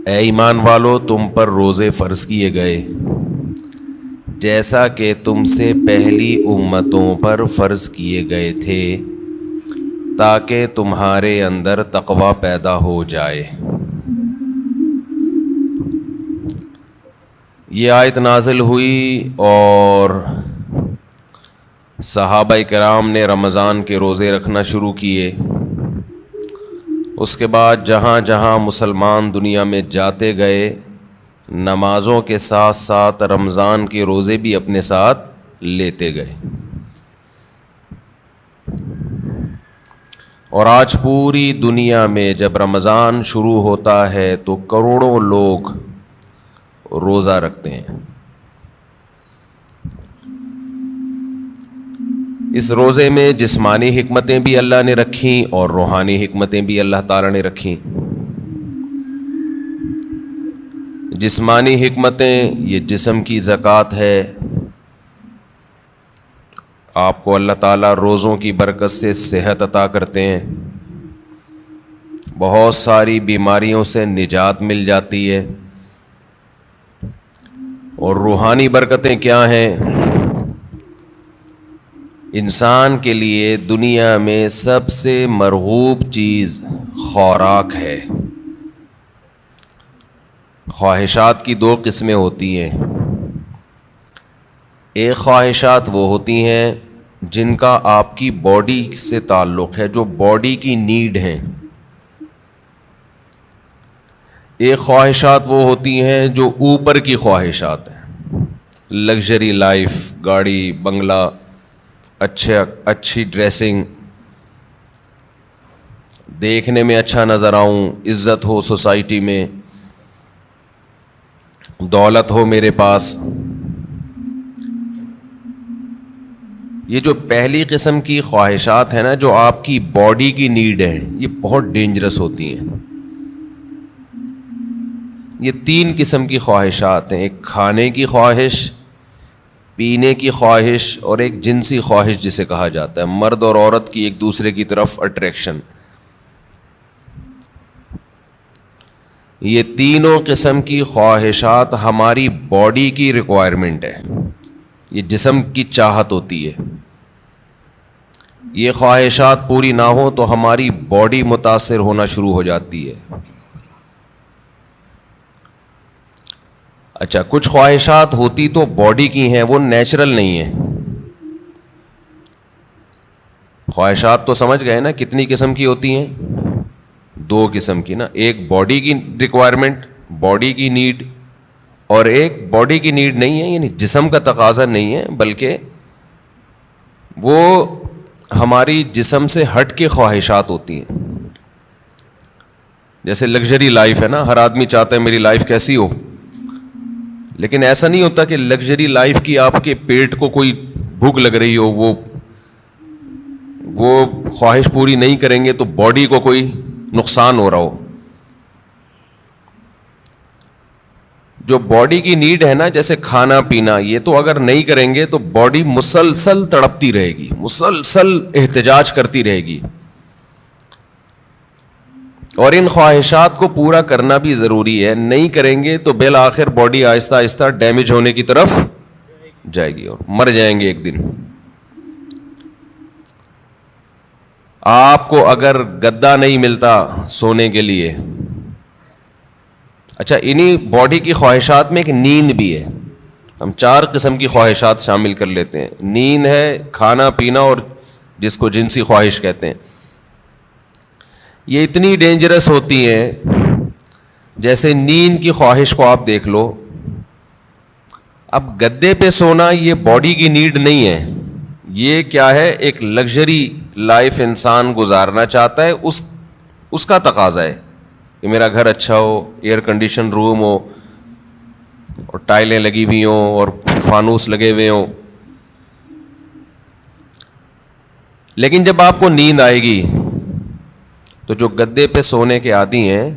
اے ایمان والو، تم پر روزے فرض کیے گئے جیسا کہ تم سے پہلی امتوں پر فرض کیے گئے تھے، تاکہ تمہارے اندر تقوی پیدا ہو جائے۔ یہ آیت نازل ہوئی اور صحابہ کرام نے رمضان کے روزے رکھنا شروع کیے۔ اس کے بعد جہاں جہاں مسلمان دنیا میں جاتے گئے، نمازوں کے ساتھ ساتھ رمضان کے روزے بھی اپنے ساتھ لیتے گئے، اور آج پوری دنیا میں جب رمضان شروع ہوتا ہے تو کروڑوں لوگ روزہ رکھتے ہیں۔ اس روزے میں جسمانی حکمتیں بھی اللہ نے رکھیں اور روحانی حکمتیں بھی اللہ تعالیٰ نے رکھیں۔ جسمانی حکمتیں، یہ جسم کی زکوٰۃ ہے، آپ کو اللہ تعالیٰ روزوں کی برکت سے صحت عطا کرتے ہیں، بہت ساری بیماریوں سے نجات مل جاتی ہے۔ اور روحانی برکتیں کیا ہیں؟ انسان کے لیے دنیا میں سب سے مرغوب چیز خوراک ہے۔ خواہشات کی دو قسمیں ہوتی ہیں۔ ایک خواہشات وہ ہوتی ہیں جن کا آپ کی باڈی سے تعلق ہے، جو باڈی کی نیڈ ہیں۔ ایک خواہشات وہ ہوتی ہیں جو اوپر کی خواہشات ہیں، لگژری لائف، گاڑی، بنگلہ، اچھی ڈریسنگ، دیکھنے میں اچھا نظر آؤں، عزت ہو سوسائٹی میں، دولت ہو میرے پاس۔ یہ جو پہلی قسم کی خواہشات ہیں نا، جو آپ کی باڈی کی نیڈ ہے، یہ بہت ڈینجرس ہوتی ہیں۔ یہ تین قسم کی خواہشات ہیں، ایک کھانے کی خواہش، پینے کی خواہش، اور ایک جنسی خواہش جسے کہا جاتا ہے، مرد اور عورت کی ایک دوسرے کی طرف اٹریکشن۔ یہ تینوں قسم کی خواہشات ہماری باڈی کی ریکوائرمنٹ ہے، یہ جسم کی چاہت ہوتی ہے۔ یہ خواہشات پوری نہ ہوں تو ہماری باڈی متاثر ہونا شروع ہو جاتی ہے۔ اچھا، کچھ خواہشات ہوتی تو باڈی کی ہیں، وہ نیچرل نہیں ہیں۔ خواہشات تو سمجھ گئے نا کتنی قسم کی ہوتی ہیں؟ دو قسم کی نا، ایک باڈی کی ریکوائرمنٹ، باڈی کی نیڈ، اور ایک باڈی کی نیڈ نہیں ہے، یعنی جسم کا تقاضا نہیں ہے، بلکہ وہ ہماری جسم سے ہٹ کے خواہشات ہوتی ہیں۔ جیسے لگژری لائف ہے نا، ہر آدمی چاہتا ہے میری لائف کیسی ہو، لیکن ایسا نہیں ہوتا کہ لگژری لائف کی آپ کے پیٹ کو کوئی بھوک لگ رہی ہو، وہ خواہش پوری نہیں کریں گے تو باڈی کو کوئی نقصان ہو رہا ہو۔ جو باڈی کی نیڈ ہے نا، جیسے کھانا پینا، یہ تو اگر نہیں کریں گے تو باڈی مسلسل تڑپتی رہے گی، مسلسل احتجاج کرتی رہے گی، اور ان خواہشات کو پورا کرنا بھی ضروری ہے۔ نہیں کریں گے تو بالآخر باڈی آہستہ آہستہ ڈیمیج ہونے کی طرف جائے گی اور مر جائیں گے ایک دن۔ آپ کو اگر گدا نہیں ملتا سونے کے لیے، اچھا، انہی باڈی کی خواہشات میں ایک نیند بھی ہے۔ ہم چار قسم کی خواہشات شامل کر لیتے ہیں، نیند ہے، کھانا پینا، اور جس کو جنسی خواہش کہتے ہیں۔ یہ اتنی ڈینجرس ہوتی ہیں، جیسے نیند کی خواہش کو آپ دیکھ لو۔ اب گدے پہ سونا یہ باڈی کی نیڈ نہیں ہے، یہ کیا ہے؟ ایک لگژری لائف انسان گزارنا چاہتا ہے، اس کا تقاضا ہے کہ میرا گھر اچھا ہو، ایئر کنڈیشن روم ہو، اور ٹائلیں لگی ہوئی ہوں، اور فانوس لگے ہوئے ہوں۔ لیکن جب آپ کو نیند آئے گی تو جو گدے پہ سونے کے عادی ہیں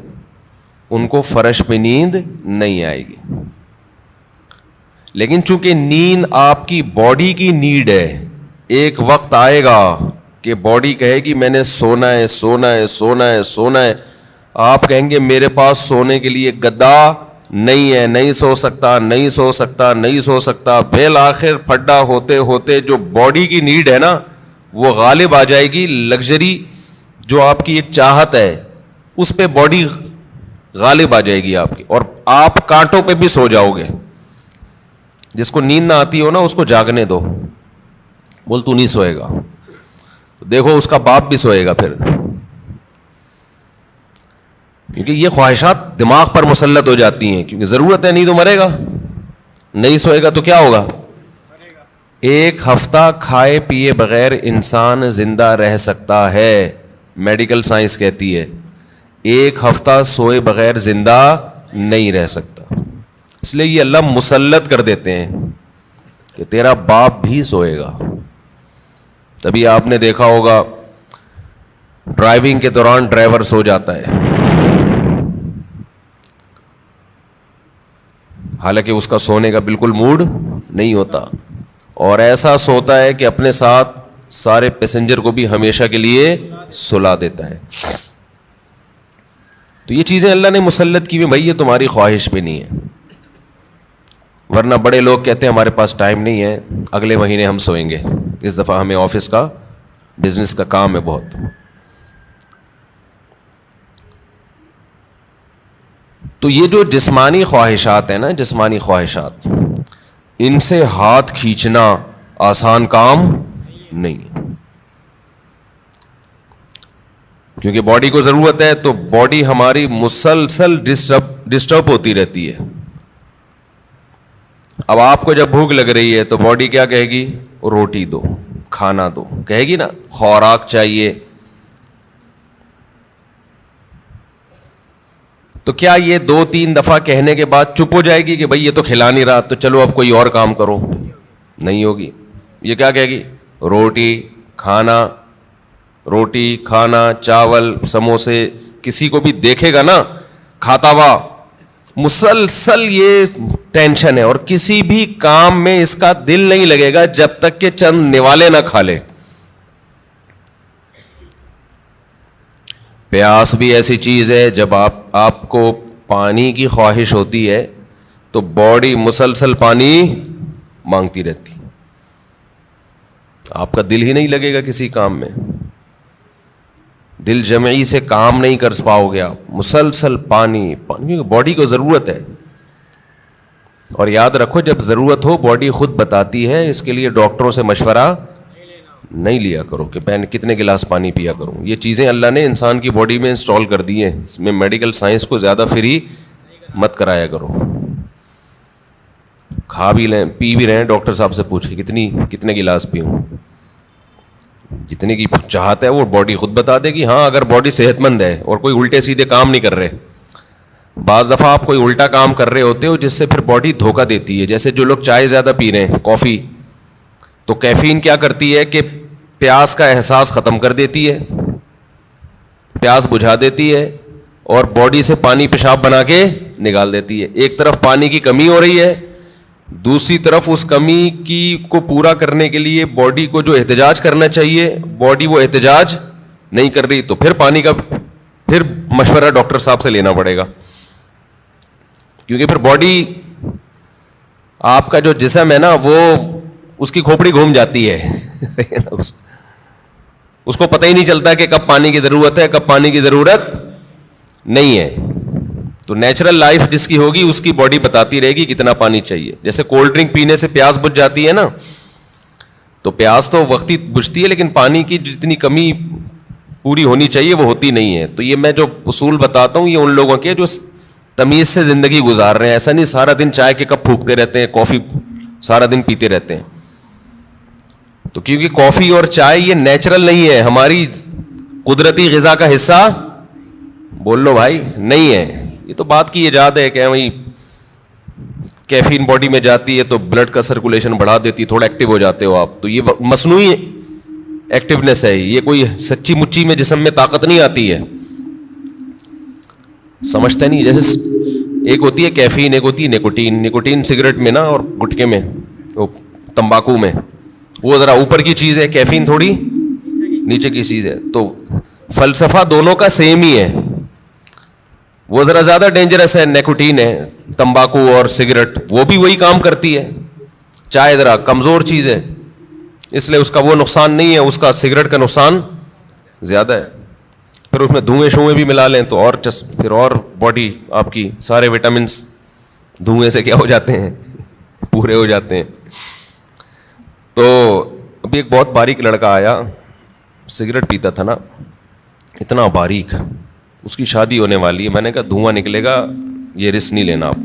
ان کو فرش پہ نیند نہیں آئے گی۔ لیکن چونکہ نیند آپ کی باڈی کی نیڈ ہے، ایک وقت آئے گا کہ باڈی کہے گی میں نے سونا ہے، سونا ہے، سونا ہے، سونا ہے، آپ کہیں گے میرے پاس سونے کے لیے گدا نہیں ہے, نہیں سو سکتا, نہیں سو سکتا, نہیں سو سکتا. بالآخر پھڈا ہوتے ہوتے جو باڈی کی نیڈ ہے نا وہ غالب آ جائے گی. لگژری جو آپ کی ایک چاہت ہے اس پہ باڈی غالب آ جائے گی آپ کی, اور آپ کانٹوں پہ بھی سو جاؤ گے. جس کو نیند نہ آتی ہو نا اس کو جاگنے دو, بول تو نہیں سوئے گا, دیکھو اس کا باپ بھی سوئے گا پھر. کیونکہ یہ خواہشات دماغ پر مسلط ہو جاتی ہیں, کیونکہ ضرورت ہے, نہیں تو مرے گا. نہیں سوئے گا تو کیا ہوگا؟ ایک ہفتہ کھائے پیے بغیر انسان زندہ رہ سکتا ہے, میڈیکل سائنس کہتی ہے. ایک ہفتہ سوئے بغیر زندہ نہیں رہ سکتا. اس لیے یہ اللہ مسلط کر دیتے ہیں کہ تیرا باپ بھی سوئے گا. تبھی آپ نے دیکھا ہوگا ڈرائیونگ کے دوران ڈرائیور سو جاتا ہے, حالانکہ اس کا سونے کا بالکل موڈ نہیں ہوتا, اور ایسا سوتا ہے کہ اپنے ساتھ سارے پیسنجر کو بھی ہمیشہ کے لیے سلا دیتا ہے. تو یہ چیزیں اللہ نے مسلط کی ہوئی, بھائی یہ تمہاری خواہش پہ نہیں ہے. ورنہ بڑے لوگ کہتے ہیں ہمارے پاس ٹائم نہیں ہے, اگلے مہینے ہم سوئیں گے, اس دفعہ ہمیں آفس کا بزنس کا کام ہے بہت. تو یہ جو جسمانی خواہشات ہیں نا, جسمانی خواہشات, ان سے ہاتھ کھینچنا آسان کام نہیں ہے, کیونکہ باڈی کو ضرورت ہے. تو باڈی ہماری مسلسل ڈسٹرب ہوتی رہتی ہے. اب آپ کو جب بھوک لگ رہی ہے تو باڈی کیا کہے گی؟ روٹی دو, کھانا دو, کہے گی نا, خوراک چاہیے. تو کیا یہ 2-3 دفعہ کہنے کے بعد چپ ہو جائے گی کہ بھائی یہ تو کھلا نہیں رہا تو چلو اب کوئی اور کام کرو؟ نہیں ہوگی. یہ کیا کہے گی؟ روٹی کھانا, روٹی کھانا, چاول, سموسے. کسی کو بھی دیکھے گا نا کھاتا ہوا, مسلسل یہ ٹینشن ہے, اور کسی بھی کام میں اس کا دل نہیں لگے گا جب تک کہ چند نوالے نہ کھا لے. پیاس بھی ایسی چیز ہے, جب آپ کو پانی کی خواہش ہوتی ہے تو باڈی مسلسل پانی مانگتی رہتی, آپ کا دل ہی نہیں لگے گا کسی کام میں. دل جمعی سے کام نہیں کر پاؤ گے آپ, مسلسل پانی پانی, باڈی کو ضرورت ہے. اور یاد رکھو جب ضرورت ہو باڈی خود بتاتی ہے, اس کے لیے ڈاکٹروں سے مشورہ نہیں لیا کرو کہ میں کتنے گلاس پانی پیا کروں. یہ چیزیں اللہ نے انسان کی باڈی میں انسٹال کر دی ہیں, اس میں میڈیکل سائنس کو زیادہ فری مت کرایا کرو. کھا بھی لیں پی بھی رہیں, ڈاکٹر صاحب سے پوچھیں کتنے گلاس پیوں, جتنے کی چاہت ہے وہ باڈی خود بتا دے گی. ہاں اگر باڈی صحت مند ہے اور کوئی الٹے سیدھے کام نہیں کر رہے. بعض دفعہ آپ کوئی الٹا کام کر رہے ہوتے ہو جس سے پھر باڈی دھوکہ دیتی ہے, جیسے جو لوگ چائے زیادہ پی رہے ہیں, کافی, تو کیفین کیا کرتی ہے کہ پیاس کا احساس ختم کر دیتی ہے, پیاس بجھا دیتی ہے, اور باڈی سے پانی پیشاب بنا کے نکال دیتی ہے. ایک طرف پانی کی کمی ہو رہی ہے, دوسری طرف اس کمی کی کو پورا کرنے کے لیے باڈی کو جو احتجاج کرنا چاہیے باڈی وہ احتجاج نہیں کر رہی, تو پھر پانی کا پھر مشورہ ڈاکٹر صاحب سے لینا پڑے گا. کیونکہ پھر باڈی, آپ کا جو جسم ہے نا وہ اس کی کھوپڑی گھوم جاتی ہے اس کو پتہ ہی نہیں چلتا کہ کب پانی کی ضرورت ہے کب پانی کی ضرورت نہیں ہے. تو نیچرل لائف جس کی ہوگی اس کی باڈی بتاتی رہے گی کتنا پانی چاہیے. جیسے کولڈ ڈرنک پینے سے پیاس بجھ جاتی ہے نا, تو پیاس تو وقتی بجھتی ہے لیکن پانی کی جتنی کمی پوری ہونی چاہیے وہ ہوتی نہیں ہے. تو یہ میں جو اصول بتاتا ہوں یہ ان لوگوں کے جو تمیز سے زندگی گزار رہے ہیں. ایسا نہیں سارا دن چائے کے کپ پھونکتے رہتے ہیں, کافی سارا دن پیتے رہتے ہیں. تو کیونکہ کافی اور چائے یہ نیچرل نہیں ہے, ہماری قدرتی غذا کا حصہ بول لو بھائی نہیں ہے. یہ تو بات کی ایجاد ہے کہ بھائی کیفین باڈی میں جاتی ہے تو بلڈ کا سرکولیشن بڑھا دیتی ہے, تھوڑا ایکٹیو ہو جاتے ہو آپ. تو یہ مصنوعی ایکٹیونیس ہے, یہ کوئی سچی مچی میں جسم میں طاقت نہیں آتی ہے. سمجھتا نہیں, جیسے ایک ہوتی ہے کیفین, ایک ہوتی ہے نکوٹین. نکوٹین سگریٹ میں نا اور گٹکے میں, تمباکو میں, وہ ذرا اوپر کی چیز ہے, کیفین تھوڑی نیچے کی چیز ہے. تو فلسفہ دونوں کا سیم ہی ہے, وہ ذرا زیادہ ڈینجرس ہے، نیکوٹین ہے، تمباکو اور سگریٹ، وہ بھی وہی کام کرتی ہے. چائے ذرا کمزور چیز ہے، اس لیے اس کا وہ نقصان نہیں ہے، اس کا سگریٹ کا نقصان زیادہ ہے. پھر اس میں دھوئیں شوئیں بھی ملا لیں تو اور پھر اور باڈی آپ کی سارے وٹامنس دھوئیں سے کیا ہو جاتے ہیں، پورے ہو جاتے ہیں. تو ابھی ایک بہت باریک لڑکا آیا، سگریٹ پیتا تھا نا، اتنا باریک، اس کی شادی ہونے والی ہے. میں نے کہا دھواں نکلے گا، یہ رسک نہیں لینا آپ.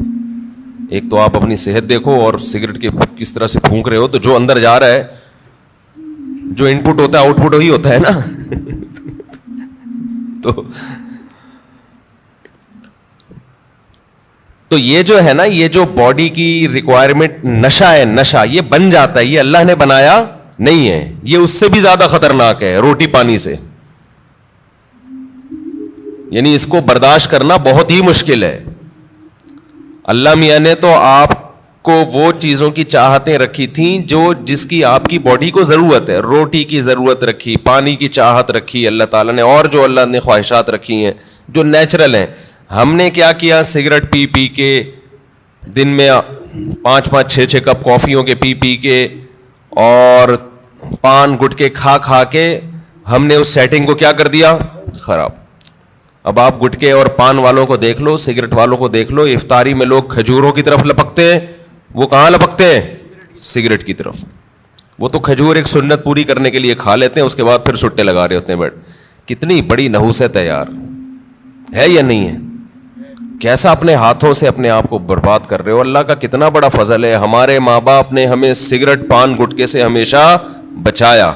ایک تو آپ اپنی صحت دیکھو، اور سگریٹ کے کس طرح سے پھونک رہے ہو، تو جو اندر جا رہا ہے، جو ان پٹ ہوتا ہے آؤٹ پٹ وہی ہوتا ہے نا. تو یہ جو ہے نا، یہ جو باڈی کی ریکوائرمنٹ نشہ ہے، نشہ یہ بن جاتا ہے، یہ اللہ نے بنایا نہیں ہے، یہ اس سے بھی زیادہ خطرناک ہے روٹی پانی سے. یعنی اس کو برداشت کرنا بہت ہی مشکل ہے. اللہ میاں نے تو آپ کو وہ چیزوں کی چاہتیں رکھی تھیں جو جس کی آپ کی باڈی کو ضرورت ہے. روٹی کی ضرورت رکھی، پانی کی چاہت رکھی اللہ تعالیٰ نے، اور جو اللہ نے خواہشات رکھی ہیں جو نیچرل ہیں. ہم نے کیا کیا، سگریٹ پی پی کے، دن میں 5-6 کپ کافیوں کے پی پی کے، اور پان گٹکے کھا کھا کے ہم نے اس سیٹنگ کو کیا کر دیا، خراب. اب آپ گٹکے اور پان والوں کو دیکھ لو، سگریٹ والوں کو دیکھ لو، افطاری میں لوگ کھجوروں کی طرف لپکتے ہیں، وہ کہاں لپکتے ہیں، سگریٹ کی طرف. وہ تو کھجور ایک سنت پوری کرنے کے لیے کھا لیتے ہیں، اس کے بعد پھر سٹے لگا رہے ہوتے ہیں. کتنی بڑی نحوست ہے یار، ہے یا نہیں ہے؟ کیسا اپنے ہاتھوں سے اپنے آپ کو برباد کر رہے ہو. اللہ کا کتنا بڑا فضل ہے، ہمارے ماں باپ نے ہمیں سگریٹ پان گٹکے سے ہمیشہ بچایا.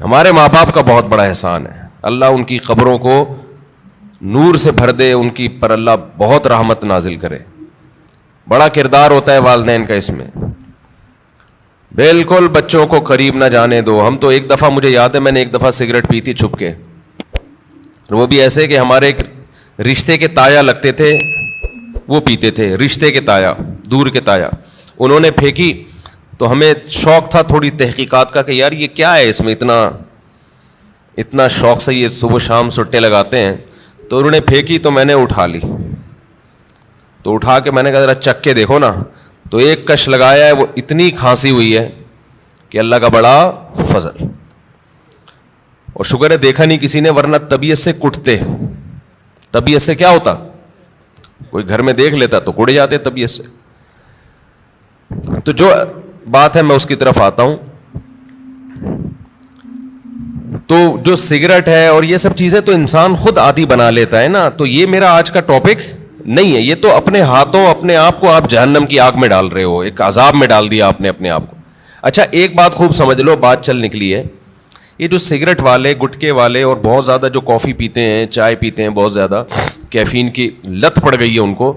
ہمارے ماں باپ کا بہت بڑا احسان ہے. اللہ ان کی قبروں کو نور سے بھر دے، ان کی پر اللہ بہت رحمت نازل کرے. بڑا کردار ہوتا ہے والدین کا اس میں. بالکل بچوں کو قریب نہ جانے دو. ہم تو ایک دفعہ، مجھے یاد ہے میں نے ایک دفعہ سگریٹ پی تھی چھپ کے، وہ بھی ایسے کہ ہمارے ایک رشتے کے تایا لگتے تھے، وہ پیتے تھے، رشتے کے تایا، دور کے تایا. انہوں نے پھینکی تو ہمیں شوق تھا تھوڑی تحقیقات کا کہ یار یہ کیا ہے، اس میں اتنا شوق سے یہ صبح شام سٹے لگاتے ہیں. تو انہوں نے پھینکی تو میں نے اٹھا لی. تو اٹھا کے میں نے کہا ذرا چکھ کے دیکھو نا. تو ایک کش لگایا ہے، وہ اتنی کھانسی ہوئی ہے کہ اللہ کا بڑا فضل. اور شکر ہے دیکھا نہیں کسی نے، ورنہ طبیعت سے کٹتے. طبیعت سے کیا ہوتا، کوئی گھر میں دیکھ لیتا تو کٹ جاتے طبیعت سے. تو جو بات ہے میں اس کی طرف آتا ہوں. تو جو سگریٹ ہے اور یہ سب چیزیں تو انسان خود عادی بنا لیتا ہے نا. تو یہ میرا آج کا ٹاپک نہیں ہے، یہ تو اپنے ہاتھوں اپنے آپ کو آپ جہنم کی آگ میں ڈال رہے ہو، ایک عذاب میں ڈال دیا آپ نے اپنے آپ کو. اچھا ایک بات خوب سمجھ لو، بات چل نکلی ہے. یہ جو سگریٹ والے، گٹکے والے، اور بہت زیادہ جو کافی پیتے ہیں، چائے پیتے ہیں، بہت زیادہ کیفین کی لت پڑ گئی ہے ان کو،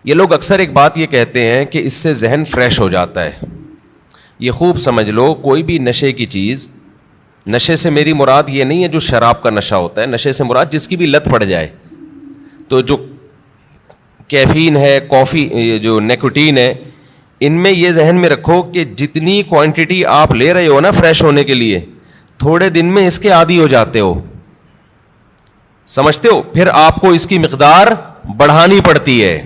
یہ لوگ اکثر ایک بات یہ کہتے ہیں کہ اس سے ذہن فریش ہو جاتا ہے. یہ خوب سمجھ لو، کوئی بھی نشے کی چیز، نشے سے میری مراد یہ نہیں ہے جو شراب کا نشہ ہوتا ہے، نشے سے مراد جس کی بھی لت پڑ جائے. تو جو کیفین ہے، کافی، یہ جو نیکوٹین ہے، ان میں یہ ذہن میں رکھو کہ جتنی کوانٹٹی آپ لے رہے ہو نا فریش ہونے کے لیے، تھوڑے دن میں اس کے عادی ہو جاتے ہو. سمجھتے ہو؟ پھر آپ کو اس کی مقدار بڑھانی پڑتی ہے،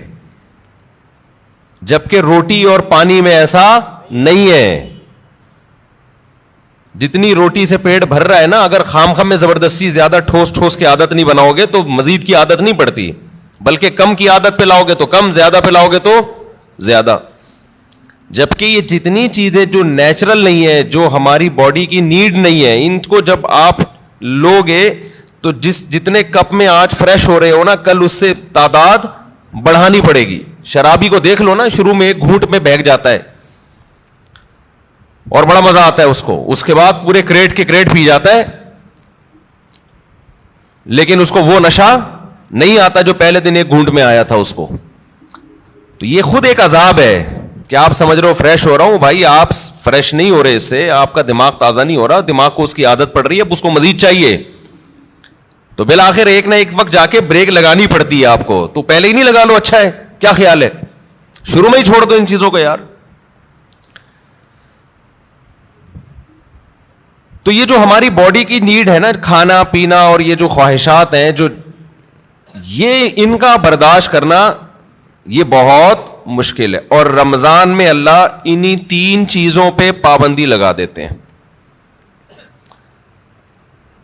جبکہ روٹی اور پانی میں ایسا نہیں ہے. جتنی روٹی سے پیٹ بھر رہا ہے نا، اگر خام میں زبردستی زیادہ ٹھوس کی عادت نہیں بناؤ گے تو مزید کی عادت نہیں پڑتی، بلکہ کم کی عادت پہ لاؤ گے تو کم، زیادہ پہ لاؤ گے تو زیادہ. جبکہ یہ جتنی چیزیں جو نیچرل نہیں ہے، جو ہماری باڈی کی نیڈ نہیں ہے، ان کو جب آپ لو گے تو جتنے کپ میں آج فریش ہو رہے ہو نا، کل اس سے تعداد بڑھانی پڑے گی. شرابی کو دیکھ لو نا، شروع میں ایک گھونٹ میں بہک جاتا ہے اور بڑا مزہ آتا ہے اس کو، اس کے بعد پورے کریٹ کے کریٹ پی جاتا ہے، لیکن اس کو وہ نشہ نہیں آتا جو پہلے دن ایک گھونٹ میں آیا تھا اس کو. تو یہ خود ایک عذاب ہے کہ آپ سمجھ رہے ہو فریش ہو رہا ہوں، بھائی آپ فریش نہیں ہو رہے، اس سے آپ کا دماغ تازہ نہیں ہو رہا، دماغ کو اس کی عادت پڑ رہی ہے، اب اس کو مزید چاہیے. تو بالآخر ایک نہ ایک وقت جا کے بریک لگانی پڑتی ہے آپ کو. تو پہلے ہی نہیں لگا لو، اچھا ہے، کیا خیال ہے؟ شروع میں ہی چھوڑ دو ان چیزوں کو یار. تو یہ جو ہماری باڈی کی نیڈ ہے نا، کھانا پینا اور یہ جو خواہشات ہیں، جو یہ ان کا برداشت کرنا یہ بہت مشکل ہے. اور رمضان میں اللہ انہی 3 چیزوں پہ پابندی لگا دیتے ہیں.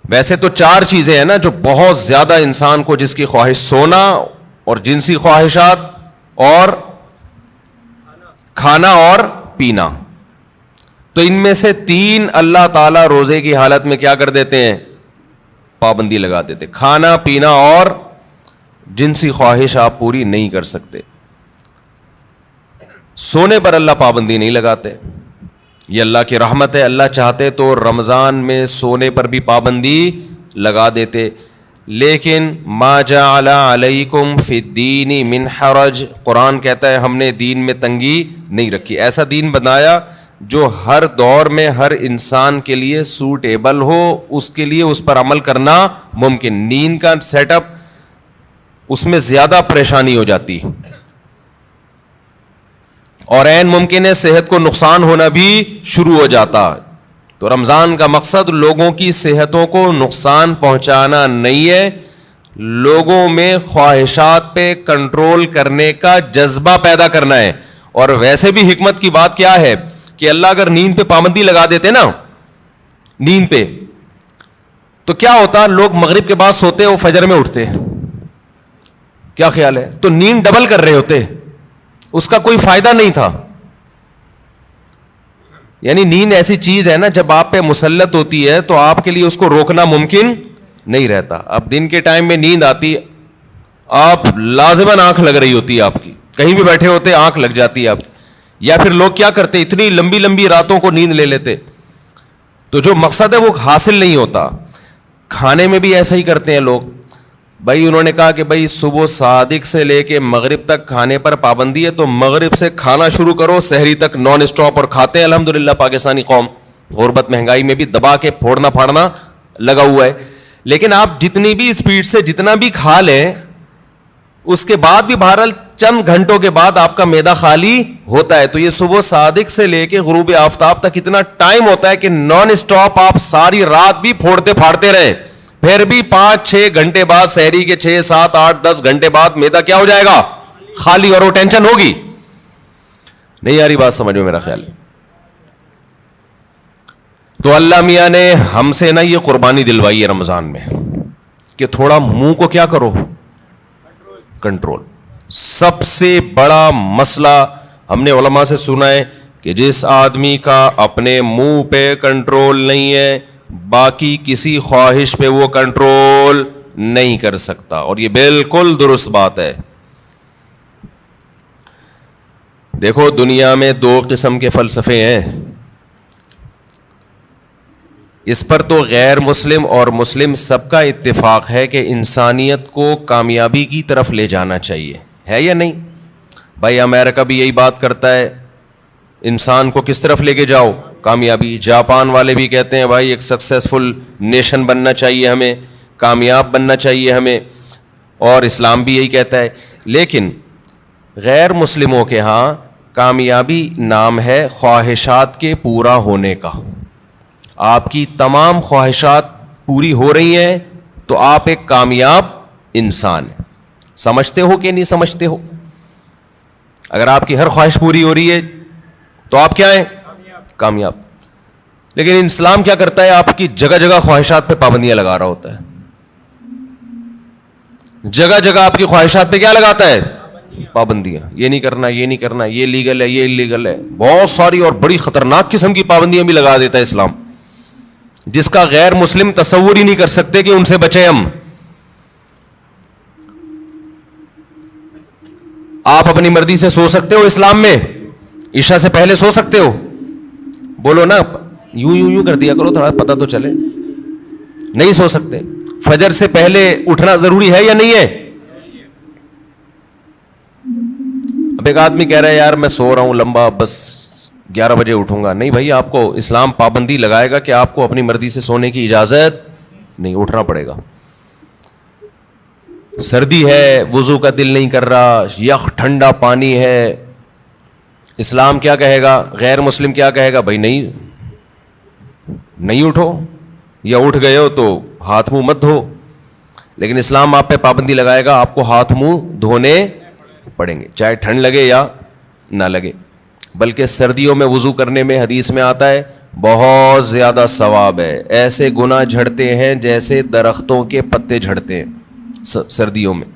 ویسے تو 4 چیزیں ہیں نا جو بہت زیادہ انسان کو، جس کی خواہش سونا اور جنسی خواہشات اور کھانا اور پینا. تو ان میں سے 3 اللہ تعالیٰ روزے کی حالت میں کیا کر دیتے ہیں؟ پابندی لگا دیتے. کھانا پینا اور جنسی خواہش آپ پوری نہیں کر سکتے. سونے پر اللہ پابندی نہیں لگاتے، یہ اللہ کی رحمت ہے. اللہ چاہتے تو رمضان میں سونے پر بھی پابندی لگا دیتے. لیکن ما جعل علیکم فی الدین من حرج، قرآن کہتا ہے ہم نے دین میں تنگی نہیں رکھی. ایسا دین بنایا جو ہر دور میں ہر انسان کے لیے سوٹیبل ہو، اس کے لیے اس پر عمل کرنا ممکن. نیند کا سیٹ اپ اس میں زیادہ پریشانی ہو جاتی اور عین ممکن ہے صحت کو نقصان ہونا بھی شروع ہو جاتا. تو رمضان کا مقصد لوگوں کی صحتوں کو نقصان پہنچانا نہیں ہے، لوگوں میں خواہشات پہ کنٹرول کرنے کا جذبہ پیدا کرنا ہے. اور ویسے بھی حکمت کی بات کیا ہے کہ اللہ اگر نیند پہ پابندی لگا دیتے نا، نیند پہ، تو کیا ہوتا؟ لوگ مغرب کے بعد سوتے وہ فجر میں اٹھتے. کیا خیال ہے؟ تو نیند ڈبل کر رہے ہوتے، اس کا کوئی فائدہ نہیں تھا. یعنی نیند ایسی چیز ہے نا، جب آپ پہ مسلط ہوتی ہے تو آپ کے لیے اس کو روکنا ممکن نہیں رہتا. اب دن کے ٹائم میں نیند آتی، آپ لازماً آنکھ لگ رہی ہوتی ہے، آپ کی کہیں بھی بیٹھے ہوتے آنکھ لگ جاتی ہے آپ کی. یا پھر لوگ کیا کرتے، اتنی لمبی لمبی راتوں کو نیند لے لیتے، تو جو مقصد ہے وہ حاصل نہیں ہوتا. کھانے میں بھی ایسا ہی کرتے ہیں لوگ. بھائی انہوں نے کہا کہ بھائی صبح صادق سے لے کے مغرب تک کھانے پر پابندی ہے، تو مغرب سے کھانا شروع کرو، سحری تک نان اسٹاپ، اور کھاتے ہیں. الحمدللہ پاکستانی قوم غربت مہنگائی میں بھی دبا کے پھوڑنا پھاڑنا لگا ہوا ہے. لیکن آپ جتنی بھی اسپیڈ سے جتنا بھی کھا لیں، اس کے بعد بھی بہرحال چند گھنٹوں کے بعد آپ کا معدہ خالی ہوتا ہے. تو یہ صبح صادق سے لے کے غروب آفتاب تک اتنا ٹائم ہوتا ہے کہ نان اسٹاپ آپ ساری رات بھی پھوڑتے پھاڑتے رہیں، پھر بھی 5-6 گھنٹے بعد، سحری کے 6, 7, 8, 10 گھنٹے بعد معدہ کیا ہو جائے گا؟ خالی. اور وہ ٹینشن ہوگی. نہیں آ رہی بات سمجھ میں میرا خیال. تو اللہ میاں نے ہم سے نا یہ قربانی دلوائی ہے رمضان میں کہ تھوڑا منہ کو کیا کرو؟ کنٹرول. سب سے بڑا مسئلہ ہم نے علماء سے سنا ہے کہ جس آدمی کا اپنے منہ پہ کنٹرول نہیں ہے، باقی کسی خواہش پہ وہ کنٹرول نہیں کر سکتا. اور یہ بالکل درست بات ہے. دیکھو دنیا میں 2 قسم کے فلسفے ہیں. اس پر تو غیر مسلم اور مسلم سب کا اتفاق ہے کہ انسانیت کو کامیابی کی طرف لے جانا چاہیے، ہے یا نہیں؟ بھائی امریکہ بھی یہی بات کرتا ہے، انسان کو کس طرف لے کے جاؤ؟ کامیابی. جاپان والے بھی کہتے ہیں بھائی ایک سکسیسفل نیشن بننا چاہیے ہمیں، کامیاب بننا چاہیے ہمیں. اور اسلام بھی یہی کہتا ہے. لیکن غیر مسلموں کے ہاں کامیابی نام ہے خواہشات کے پورا ہونے کا. آپ کی تمام خواہشات پوری ہو رہی ہیں تو آپ ایک کامیاب انسان ہیں. سمجھتے ہو کہ نہیں سمجھتے ہو؟ اگر آپ کی ہر خواہش پوری ہو رہی ہے تو آپ کیا ہیں؟ کامیاب. لیکن اسلام کیا کرتا ہے؟ آپ کی جگہ جگہ خواہشات پہ پابندیاں لگا رہا ہوتا ہے. جگہ جگہ آپ کی خواہشات پہ کیا لگاتا ہے؟ پابندیاں. یہ نہیں کرنا، یہ نہیں کرنا، یہ لیگل ہے، یہ انلیگل ہے. بہت ساری اور بڑی خطرناک قسم کی پابندیاں بھی لگا دیتا ہے اسلام، جس کا غیر مسلم تصور ہی نہیں کر سکتے کہ ان سے بچیں ہم. آپ اپنی مرضی سے سو سکتے ہو اسلام میں؟ عشاء سے پہلے سو سکتے ہو؟ بولو نا، یوں کر دیا کرو تھوڑا پتہ تو چلے. نہیں سو سکتے. فجر سے پہلے اٹھنا ضروری ہے یا نہیں ہے؟ اب ایک آدمی کہہ رہا ہے یار میں سو رہا ہوں لمبا، بس 11 بجے اٹھوں گا. نہیں بھائی، آپ کو اسلام پابندی لگائے گا کہ آپ کو اپنی مرضی سے سونے کی اجازت نہیں، اٹھنا پڑے گا. سردی ہے، وضو کا دل نہیں کر رہا، یخ ٹھنڈا پانی ہے، اسلام کیا کہے گا؟ غیر مسلم کیا کہے گا؟ بھائی نہیں، نہیں اٹھو, یا اٹھ گئے ہو تو ہاتھ منہ مت دھو. لیکن اسلام آپ پہ پابندی لگائے گا, آپ کو ہاتھ منہ دھونے پڑیں گے, چاہے ٹھنڈ لگے یا نہ لگے. بلکہ سردیوں میں وضو کرنے میں حدیث میں آتا ہے بہت زیادہ ثواب ہے. ایسے گناہ جھڑتے ہیں جیسے درختوں کے پتے جھڑتے ہیں سردیوں میں.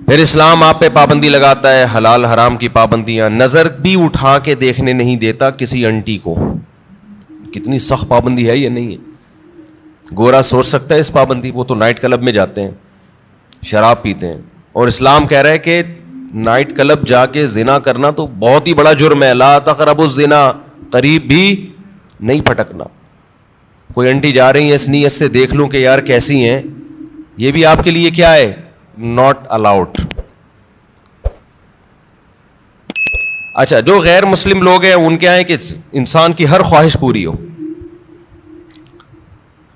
پھر اسلام آپ پہ پابندی لگاتا ہے حلال حرام کی پابندیاں. نظر بھی اٹھا کے دیکھنے نہیں دیتا کسی انٹی کو. کتنی سخت پابندی ہے یہ نہیں ہے. گورا سوچ سکتا ہے اس پابندی, وہ تو نائٹ کلب میں جاتے ہیں, شراب پیتے ہیں, اور اسلام کہہ رہا ہے کہ نائٹ کلب جا کے زنا کرنا تو بہت ہی بڑا جرم ہے. لا تقربوا الزنا, قریب بھی نہیں پھٹکنا. کوئی انٹی جا رہی ہیں اس نیت سے دیکھ لوں کہ یار کیسی ہیں, یہ بھی آپ کے لیے کیا ہے, ناٹ الاؤڈ. اچھا, جو غیر مسلم لوگ ہیں ان کے ہیں کہ انسان کی ہر خواہش پوری ہو.